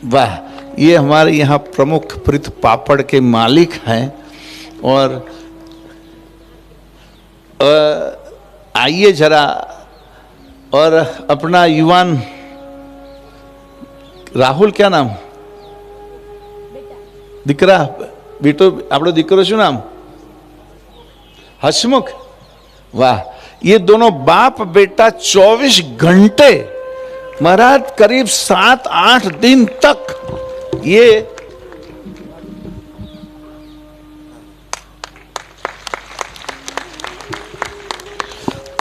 वाह, ये हमारे यहाँ प्रमुख प्रीत पापड़ के मालिक हैं। और आइए जरा, और अपना युवान राहुल, क्या नाम? દીકરા બેટો આપણો દીકરો શું નામ? હસમુખ। वाह, ये दोनों बाप बेटा 24 घंटे महाराज, करीब 7-8 दिन तक ये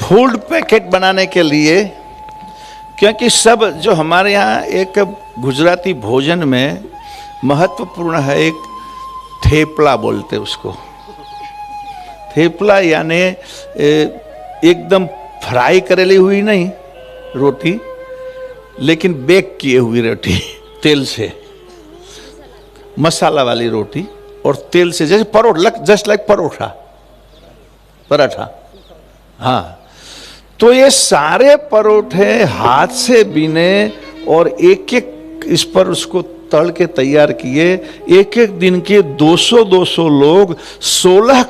फूड पैकेट बनाने के लिए, क्योंकि सब जो हमारे यहाँ एक गुजराती भोजन में महत्वपूर्ण है, एक थेपला बोलते उसको। थेपला यानी एकदम फ्राई करेली हुई नहीं रोटी, लेकिन बेक किए हुई रोटी, तेल से, मसाला वाली रोटी और तेल से, जैसे परोठा, जस्ट लाइक पराठा। हाँ, तो ये सारे परोठे हाथ से बीने और एक एक इस पर उसको तल के तैयार किए। एक एक दिन के 200-200 लोग 16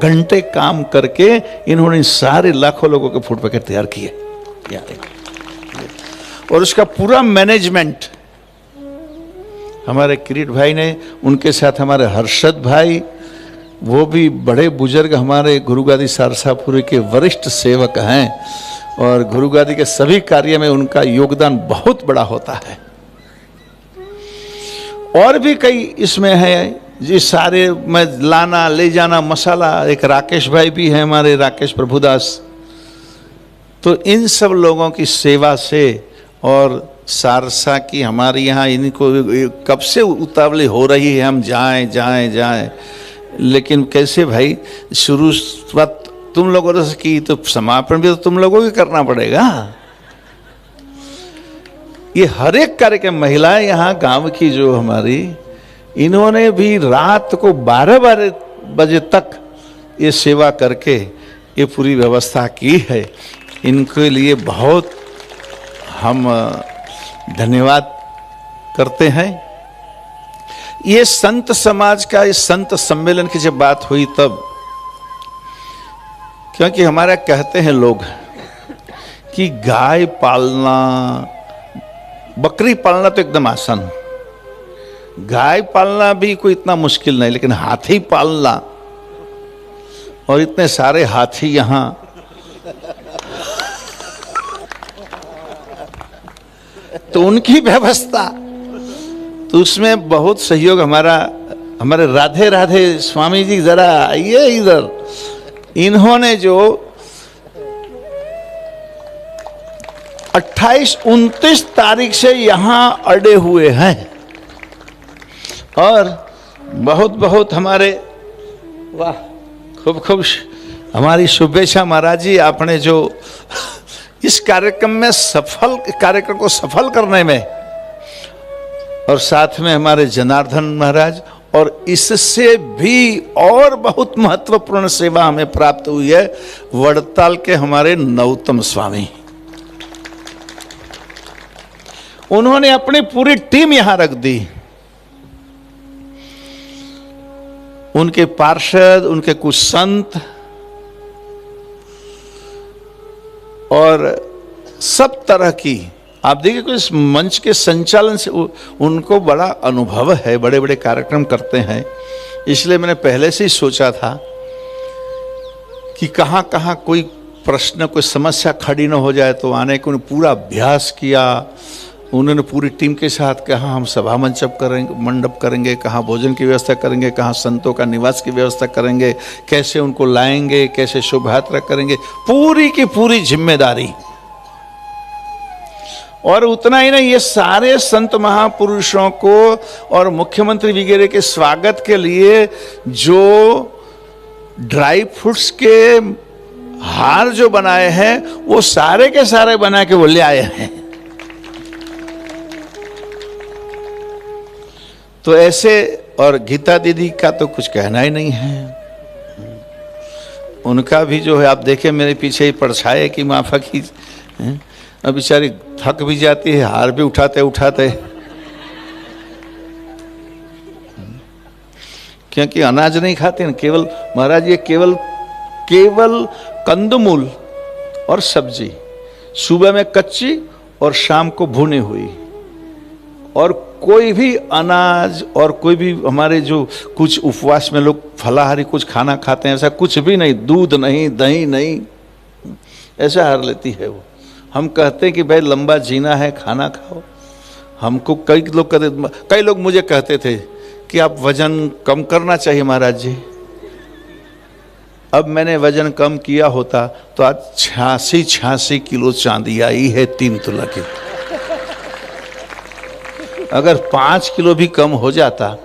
घंटे काम करके इन्होंने सारे लाखों लोगों के फूड पैकेट तैयार किए। और उसका पूरा मैनेजमेंट हमारे किरीट भाई ने, उनके साथ हमारे हर्षद भाई, वो भी बड़े बुजुर्ग हमारे गुरुगादी सारसापुरी के वरिष्ठ सेवक हैं, और गुरुगादी के सभी कार्य में उनका योगदान बहुत बड़ा होता है। और भी कई इसमें है, जिस सारे में लाना ले जाना मसाला, एक राकेश भाई भी हैं हमारे, राकेश प्रभुदास। तो इन सब लोगों की सेवा से, और सारसा की हमारे यहाँ इनको कब से उतावली हो रही है, हम जाएं जाएं जाएं, लेकिन कैसे भाई, शुरुआत तुम लोगों से की, तो समापन भी तो तुम लोगों को करना पड़ेगा। ये हर एक कार्यक्रम, महिलाएं यहाँ गांव की जो हमारी, इन्होंने भी रात को 12 बजे तक ये सेवा करके ये पूरी व्यवस्था की है। इनके लिए बहुत हम धन्यवाद करते हैं। ये संत समाज का, इस संत सम्मेलन की जब बात हुई तब, क्योंकि हमारा कहते हैं लोग कि गाय पालना, बकरी पालना तो एकदम आसान, गाय पालना भी कोई इतना मुश्किल नहीं, लेकिन हाथी पालना, और इतने सारे हाथी यहां, तो उनकी व्यवस्था, तो उसमें बहुत सहयोग हमारे राधे राधे स्वामी जी, जरा आइए इधर। इन्होंने जो 28-29 तारीख से यहां अड़े हुए हैं, और बहुत बहुत हमारे, वाह, खूब खूब हमारी शुभेच्छा महाराज जी, आपने जो इस कार्यक्रम को सफल करने में, और साथ में हमारे जनार्दन महाराज, और इससे भी और बहुत महत्वपूर्ण सेवा हमें प्राप्त हुई है, वड़ताल के हमारे नवोत्तम स्वामी, उन्होंने अपनी पूरी टीम यहां रख दी, उनके पार्षद, उनके कुछ संत, और सब तरह की, आप देखिए कि इस मंच के संचालन से उनको बड़ा अनुभव है, बड़े बड़े कार्यक्रम करते हैं, इसलिए मैंने पहले से ही सोचा था कि कहाँ कहाँ कोई प्रश्न, कोई समस्या खड़ी न हो जाए, तो आने को पूरा अभ्यास किया। उन्होंने पूरी टीम के साथ कहाँ हम सभा मंडप करेंगे, कहाँ भोजन की व्यवस्था करेंगे, कहाँ संतों का निवास की व्यवस्था करेंगे, कैसे उनको लाएंगे, कैसे शोभा यात्रा करेंगे, पूरी की पूरी जिम्मेदारी। और उतना ही नहीं, ये सारे संत महापुरुषों को और मुख्यमंत्री वगैरह के स्वागत के लिए जो ड्राई फ्रूट्स के हार जो बनाए हैं, वो सारे के सारे बना के वो ले आए हैं। तो ऐसे, और गीता दीदी का तो कुछ कहना ही नहीं है, उनका भी जो है, आप देखें मेरे पीछे ही परछाई की माफक ही, अब बेचारी थक भी जाती है, हार भी उठाते उठाते, क्योंकि अनाज नहीं खाते हैं, केवल महाराज ये केवल कंदमूल और सब्जी, सुबह में कच्ची और शाम को भुनी हुई, और कोई भी अनाज और कोई भी हमारे जो कुछ उपवास में लोग फलाहारी कुछ खाना खाते हैं, ऐसा कुछ भी नहीं, दूध नहीं, दही नहीं, ऐसा हार लेती है वो। हम कहते हैं कि भाई लंबा जीना है, खाना खाओ। हमको कई लोग मुझे कहते थे कि आप वजन कम करना चाहिए महाराज जी। अब मैंने वजन कम किया होता तो आज 86 किलो चांदी आई है 3 तोला की। अगर 5 किलो भी कम हो जाता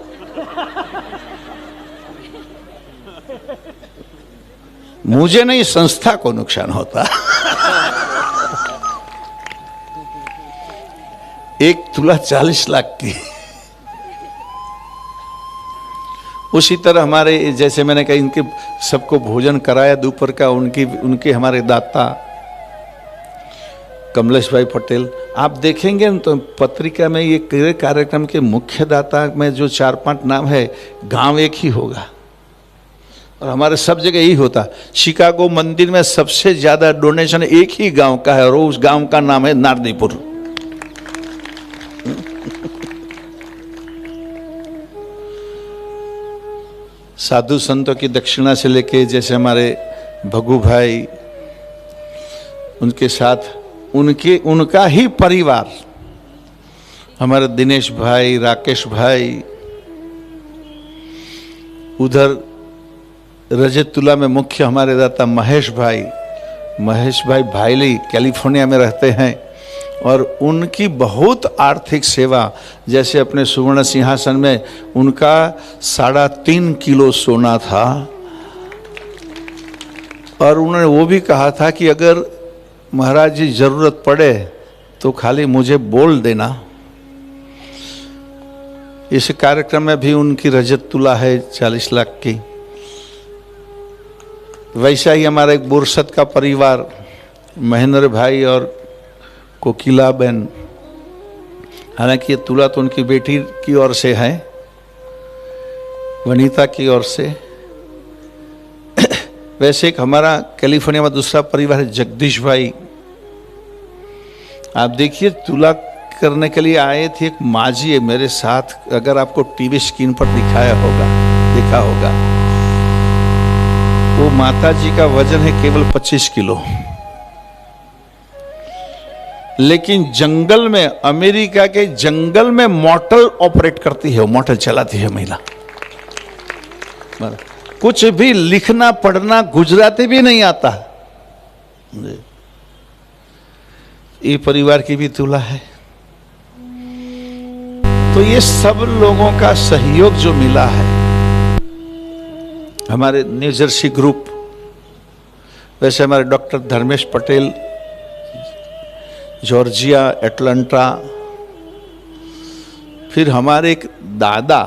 मुझे नहीं, संस्था को नुकसान होता। 1 तुला 40 लाख की। उसी तरह हमारे, जैसे मैंने कहा, इनके सबको भोजन कराया दोपहर का, उनके हमारे दाता कमलेश भाई पटेल, आप देखेंगे तो पत्रिका में ये कार्यक्रम के मुख्य दाता में जो 4-5 नाम है, गांव एक ही होगा, और हमारे सब जगह यही होता। शिकागो मंदिर में सबसे ज्यादा डोनेशन एक ही गांव का है, और उस गांव का नाम है नारदीपुर। साधु संतों की दक्षिणा से लेके, जैसे हमारे भगू भाई, उनके साथ उनका ही परिवार, हमारे दिनेश भाई, राकेश भाई, उधर रजत तुला में मुख्य हमारे दाता महेश भाई भाईली कैलिफोर्निया में रहते हैं, और उनकी बहुत आर्थिक सेवा, जैसे अपने सुवर्ण सिंहासन में उनका 3.5 किलो सोना था, और उन्होंने वो भी कहा था कि अगर महाराज जी जरूरत पड़े तो खाली मुझे बोल देना। इस कार्यक्रम में भी उनकी रजत तुला है 40 लाख की। वैसा ही हमारा एक बुरसत का परिवार, महेंद्र भाई और कोकिला बहन, हालांकि ये तुला तो उनकी बेटी की ओर से है, वनीता की ओर से। वैसे एक हमारा कैलिफोर्निया में दूसरा परिवार है, जगदीश भाई, आप देखिए तुला करने के लिए आए थे एक माँ जी है मेरे साथ, अगर आपको टीवी स्क्रीन पर देखा होगा, वो माता जी का वजन है केवल 25 किलो, लेकिन जंगल में, अमेरिका के जंगल में मोटर ऑपरेट करती है, मोटर चलाती है महिला। कुछ भी लिखना पढ़ना गुजराती भी नहीं आता। ये परिवार की भी तुला है। तो ये सब लोगों का सहयोग जो मिला है, हमारे न्यू जर्सी ग्रुप, वैसे हमारे doctor Dharmesh Patel Georgia Atlanta, फिर हमारे एक दादा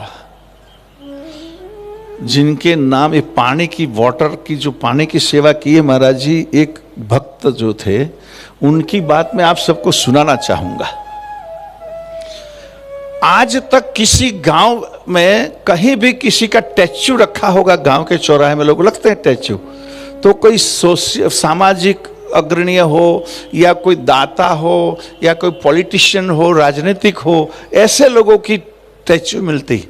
जिनके नाम ये पानी की वाटर की जो पानी की सेवा की है महाराज जी, एक भक्त जो थे, उनकी बात मैं आप सबको सुनाना चाहूंगा। आज तक किसी गांव में कहीं भी किसी का स्टैच्यू रखा होगा, गांव के चौराहे में लोग लगते हैं स्टैच्यू, तो कोई सामाजिक अग्रणीय हो या कोई दाता हो या कोई पॉलिटिशियन हो, राजनीतिक हो, ऐसे लोगों की स्टैच्यू मिलती।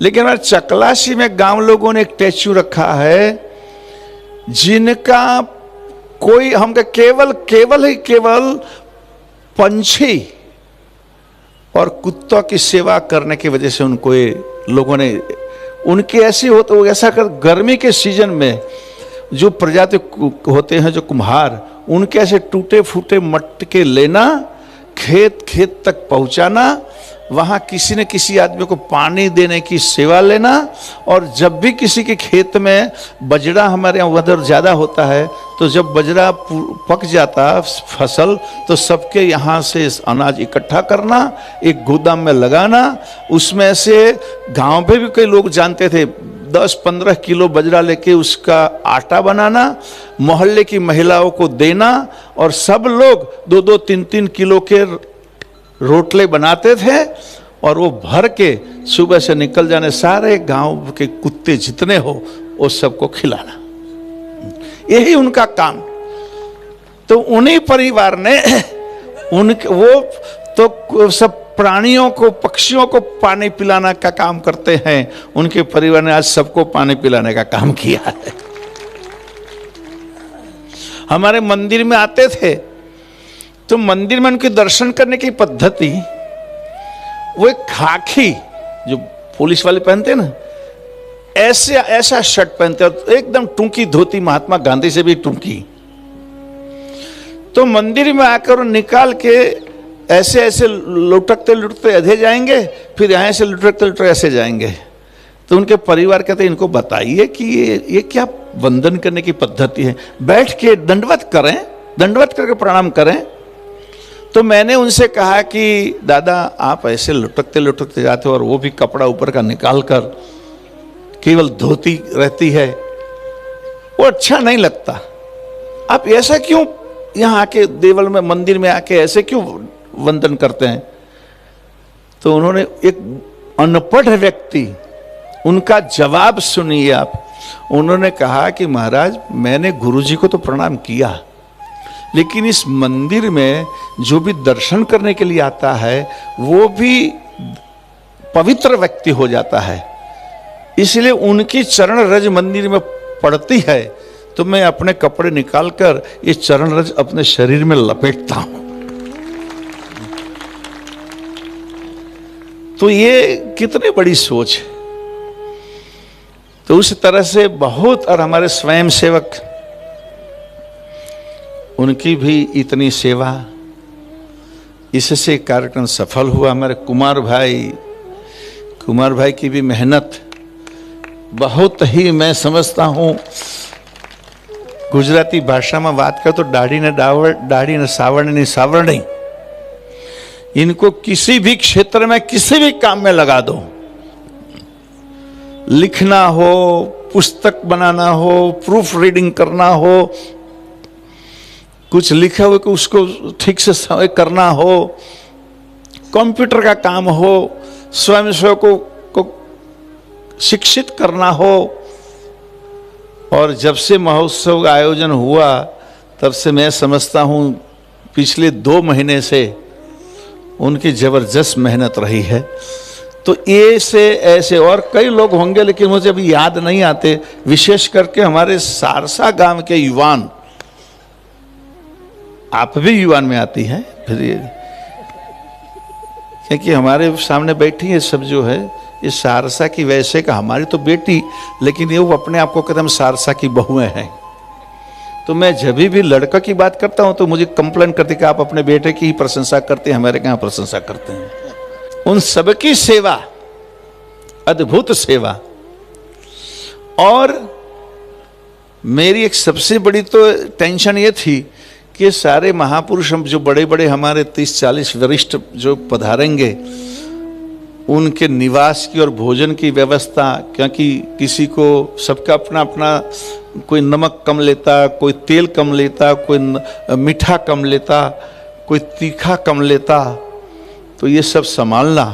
लेकिन हमारे चकलासी में गांव लोगों ने एक स्टैच्यू रखा है जिनका कोई हम केवल पंछी और कुत्तों की सेवा करने की वजह से उनको ये लोगों ने, उनके ऐसे हो तो ऐसा कर, गर्मी के सीजन में जो प्रजाति होते हैं जो कुम्हार, उनके ऐसे टूटे फूटे मटके लेना, खेत तक पहुंचाना, वहां किसी न किसी आदमी को पानी देने की सेवा लेना, और जब भी किसी के खेत में बजरा, हमारे यहाँ उधर ज़्यादा होता है, तो जब बजरा पक जाता फसल, तो सबके यहाँ से अनाज इकट्ठा करना, एक गोदाम में लगाना, उसमें से गांव में भी कई लोग जानते थे 10-15 किलो बजरा लेके उसका आटा बनाना, मोहल्ले की महिलाओं को देना, और सब लोग 2-2, 3-3 किलो के रोटले बनाते थे, और वो भर के सुबह से निकल जाने, सारे गांव के कुत्ते जितने हो वो सबको खिलाना, यही उनका काम। तो उन्हीं परिवार ने उनके वो तो सब प्राणियों को, पक्षियों को पानी पिलाना का काम करते हैं, उनके परिवार ने आज सबको पानी पिलाने का काम किया है। हमारे मंदिर में आते थे तो मंदिर में उनके दर्शन करने की पद्धति, वो एक खाकी जो पुलिस वाले पहनते हैं ना, ऐसा शर्ट पहनते हैं, एकदम टूंकी धोती, महात्मा गांधी से भी टूंकी। तो मंदिर में आकर निकाल के ऐसे लुटकते अधे जाएंगे, फिर यहाँ से लुटकते ऐसे जाएंगे। तो उनके परिवार कहते हैं इनको बताइए कि ये क्या वंदन करने की पद्धति है, बैठ के दंडवत करें, दंडवत करके प्रणाम करें। तो मैंने उनसे कहा कि दादा आप ऐसे लुटकते जाते हो, और वो भी कपड़ा ऊपर का निकाल कर, केवल धोती रहती है, वो अच्छा नहीं लगता। आप ऐसा क्यों यहाँ आके देवल में, मंदिर में आके ऐसे क्यों वंदन करते हैं? तो उन्होंने, एक अनपढ़ व्यक्ति, उनका जवाब सुनिए आप। उन्होंने कहा कि महाराज मैंने गुरुजी को तो प्रणाम किया, लेकिन इस मंदिर में जो भी दर्शन करने के लिए आता है वो भी पवित्र व्यक्ति हो जाता है, इसलिए उनकी चरण रज मंदिर में पड़ती है, तो मैं अपने कपड़े निकालकर ये चरण रज अपने शरीर में लपेटता हूं। तो ये कितनी बड़ी सोच है। तो उस तरह से बहुत, और हमारे स्वयं सेवक, उनकी भी इतनी सेवा, इससे कार्यक्रम सफल हुआ। हमारे कुमार भाई की भी मेहनत बहुत ही, मैं समझता हूँ गुजराती भाषा में बात कर तो दाढ़ी ने सावरणी, इनको किसी भी क्षेत्र में किसी भी काम में लगा दो, लिखना हो, पुस्तक बनाना हो, प्रूफ रीडिंग करना हो, कुछ लिखे हुए को उसको ठीक से करना हो, कंप्यूटर का काम हो, स्वयं को शिक्षित करना हो। और जब से महोत्सव का आयोजन हुआ तब से मैं समझता हूँ पिछले 2 महीने से उनकी जबरदस्त मेहनत रही है। तो ऐसे ऐसे और कई लोग होंगे, लेकिन मुझे अभी याद नहीं आते। विशेष करके हमारे सारसा गांव के युवान, आप भी युवान में आती हैं फिर ये, क्योंकि हमारे सामने बैठी है सब जो है ये सारसा की, वैसे का हमारी तो बेटी, लेकिन ये वो अपने आप को कहते हम सारसा की बहुएं हैं। तो मैं जब भी लड़का की बात करता हूं तो मुझे कंप्लेन करते कि आप अपने बेटे की ही प्रशंसा करते हैं, हमारे कहाँ प्रशंसा करते हैं। उन सबकी सेवा, अद्भुत सेवा। और मेरी एक सबसे बड़ी तो टेंशन ये थी कि सारे महापुरुष जो बड़े बड़े हमारे 30-40 वरिष्ठ जो पधारेंगे, उनके निवास की और भोजन की व्यवस्था, क्योंकि किसी को सबका अपना अपना, कोई नमक कम लेता, कोई तेल कम लेता, कोई मीठा कम लेता, कोई तीखा कम लेता, तो ये सब संभालना।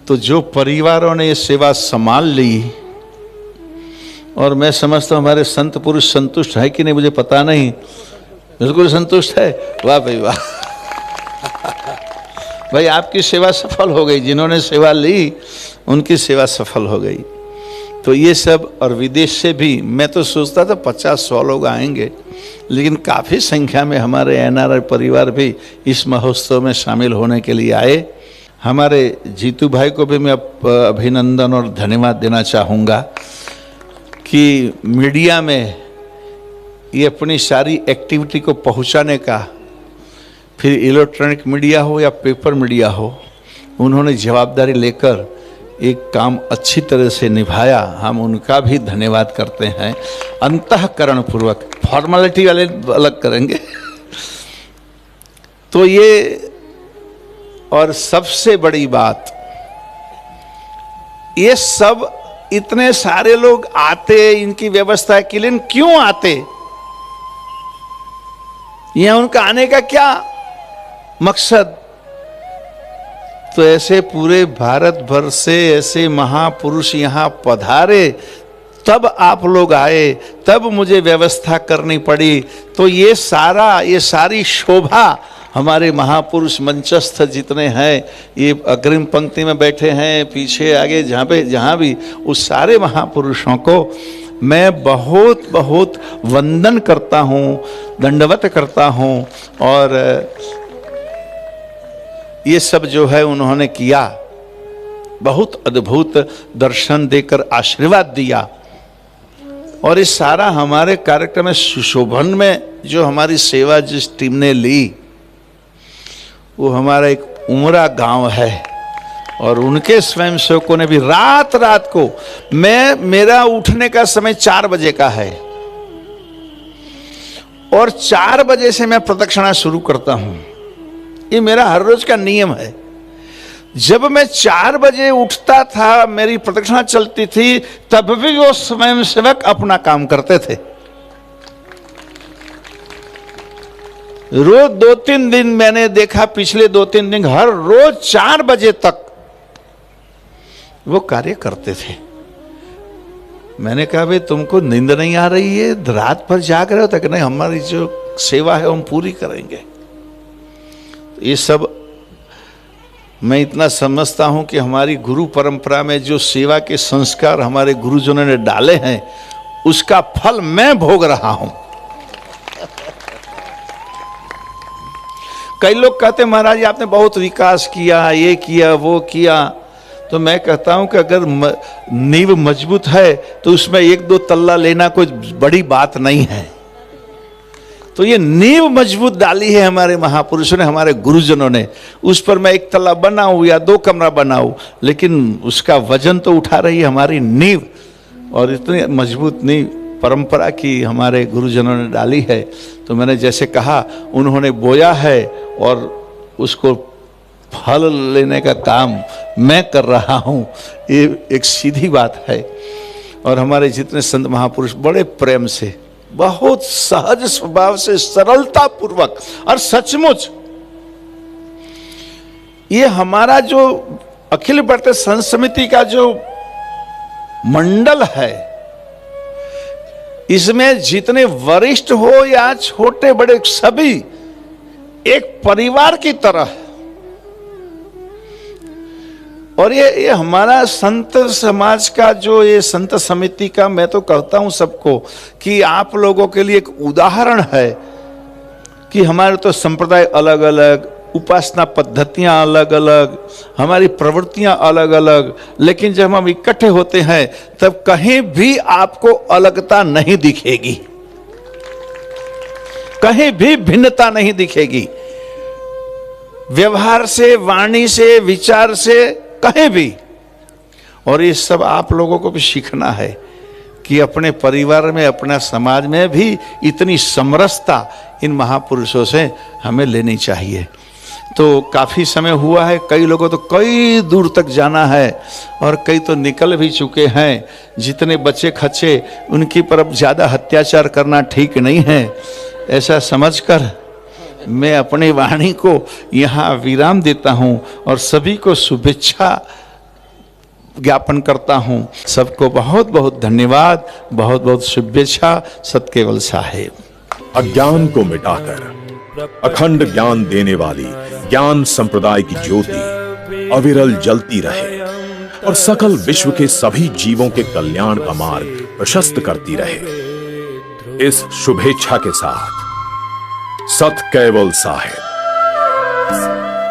तो जो परिवारों ने ये सेवा संभाल ली, और मैं समझता हूँ हमारे संत पुरुष संतुष्ट है कि नहीं मुझे पता नहीं, बिल्कुल संतुष्ट है। वाह भाई वाह भाई, आपकी सेवा सफल हो गई, जिन्होंने सेवा ली उनकी सेवा सफल हो गई। तो ये सब, और विदेश से भी, मैं तो सोचता था 50-100 लोग आएंगे, लेकिन काफ़ी संख्या में हमारे NRI परिवार भी इस महोत्सव में शामिल होने के लिए आए। हमारे जीतू भाई को भी मैं अभिनंदन और धन्यवाद देना चाहूँगा कि मीडिया में ये अपनी सारी एक्टिविटी को पहुँचाने का, फिर इलेक्ट्रॉनिक मीडिया हो या पेपर मीडिया हो, उन्होंने जवाबदारी लेकर एक काम अच्छी तरह से निभाया। हम उनका भी धन्यवाद करते हैं अंतःकरण पूर्वक। फॉर्मेलिटी वाले अलग करेंगे। तो ये, और सबसे बड़ी बात, ये सब इतने सारे लोग आते इनकी व्यवस्था के लिए, क्यों आते, यह उनका आने का क्या मकसद? तो ऐसे पूरे भारत भर से ऐसे महापुरुष यहाँ पधारे, तब आप लोग आए, तब मुझे व्यवस्था करनी पड़ी। तो ये सारी शोभा हमारे महापुरुष मंचस्थ जितने हैं, ये अग्रिम पंक्ति में बैठे हैं, पीछे आगे जहाँ भी, उस सारे महापुरुषों को मैं बहुत बहुत वंदन करता हूँ, दंडवत करता हूँ। और ये सब जो है उन्होंने किया, बहुत अद्भुत दर्शन देकर आशीर्वाद दिया। और इस सारा हमारे कार्यक्रम में सुशोभन में जो हमारी सेवा जिस टीम ने ली, वो हमारा एक उमरा गांव है, और उनके स्वयंसेवकों ने भी रात को, मेरा उठने का समय 4 बजे का है, और 4 बजे से मैं प्रदक्षिणा शुरू करता हूं। ये मेरा हर रोज का नियम है। जब मैं 4 बजे उठता था, मेरी प्रदक्षिणा चलती थी, तब भी वो स्वयंसेवक अपना काम करते थे। रोज 2-3 दिन मैंने देखा, पिछले 2-3 दिन हर रोज 4 बजे तक वो कार्य करते थे। मैंने कहा भाई तुमको नींद नहीं आ रही है, रात भर जाग रहे हो? तक नहीं, हमारी जो सेवा है हम पूरी करेंगे। ये सब मैं इतना समझता हूं कि हमारी गुरु परंपरा में जो सेवा के संस्कार हमारे गुरुजनों ने डाले हैं, उसका फल मैं भोग रहा हूं। कई लोग कहते हैं महाराज आपने बहुत विकास किया, ये किया वो किया। तो मैं कहता हूं कि अगर नींव मजबूत है तो उसमें 1-2 तल्ला लेना कोई बड़ी बात नहीं है। तो ये नींव मजबूत डाली है हमारे महापुरुषों ने, हमारे गुरुजनों ने। उस पर मैं 1 तल्ला बनाऊं या 2 कमरा बनाऊं, लेकिन उसका वजन तो उठा रही है हमारी नींव। और इतनी मजबूत नींव परंपरा की हमारे गुरुजनों ने डाली है। तो मैंने जैसे कहा, उन्होंने बोया है और उसको फल लेने का काम मैं कर रहा हूं, ये एक सीधी बात है। और हमारे जितने संत महापुरुष बड़े प्रेम से, बहुत सहज स्वभाव से, सरलता पूर्वक, और सचमुच ये हमारा जो अखिल भारतीय संत समिति का जो मंडल है, इसमें जितने वरिष्ठ हो या छोटे बड़े सभी एक परिवार की तरह। और ये हमारा संत समाज का जो ये संत समिति का, मैं तो कहता हूं सबको कि आप लोगों के लिए एक उदाहरण है कि हमारे तो संप्रदाय अलग अलग, उपासना पद्धतियां अलग अलग, हमारी प्रवृत्तियां अलग अलग, लेकिन जब हम इकट्ठे होते हैं तब कहीं भी आपको अलगता नहीं दिखेगी, कहीं भी भिन्नता नहीं दिखेगी, व्यवहार से, वाणी से, विचार से, कहीं भी। और ये सब आप लोगों को भी सीखना है कि अपने परिवार में, अपना समाज में भी इतनी समरसता इन महापुरुषों से हमें लेनी चाहिए। तो काफ़ी समय हुआ है, कई लोगों तो कई दूर तक जाना है और कई तो निकल भी चुके हैं। जितने बच्चे खच्चे उनकी पर अब ज़्यादा अत्याचार करना ठीक नहीं है, ऐसा समझकर मैं अपनी वाणी को यहाँ विराम देता हूँ और सभी को शुभेच्छा ज्ञापन करता हूँ। सबको बहुत बहुत धन्यवाद, बहुत बहुत शुभेच्छा। सतकेवल साहेब। अज्ञान को मिटाकर अखंड ज्ञान देने वाली ज्ञान संप्रदाय की ज्योति अविरल जलती रहे और सकल विश्व के सभी जीवों के कल्याण का मार्ग प्रशस्त करती रहे। इस शुभेच्छा के साथ सत केवल साहेब।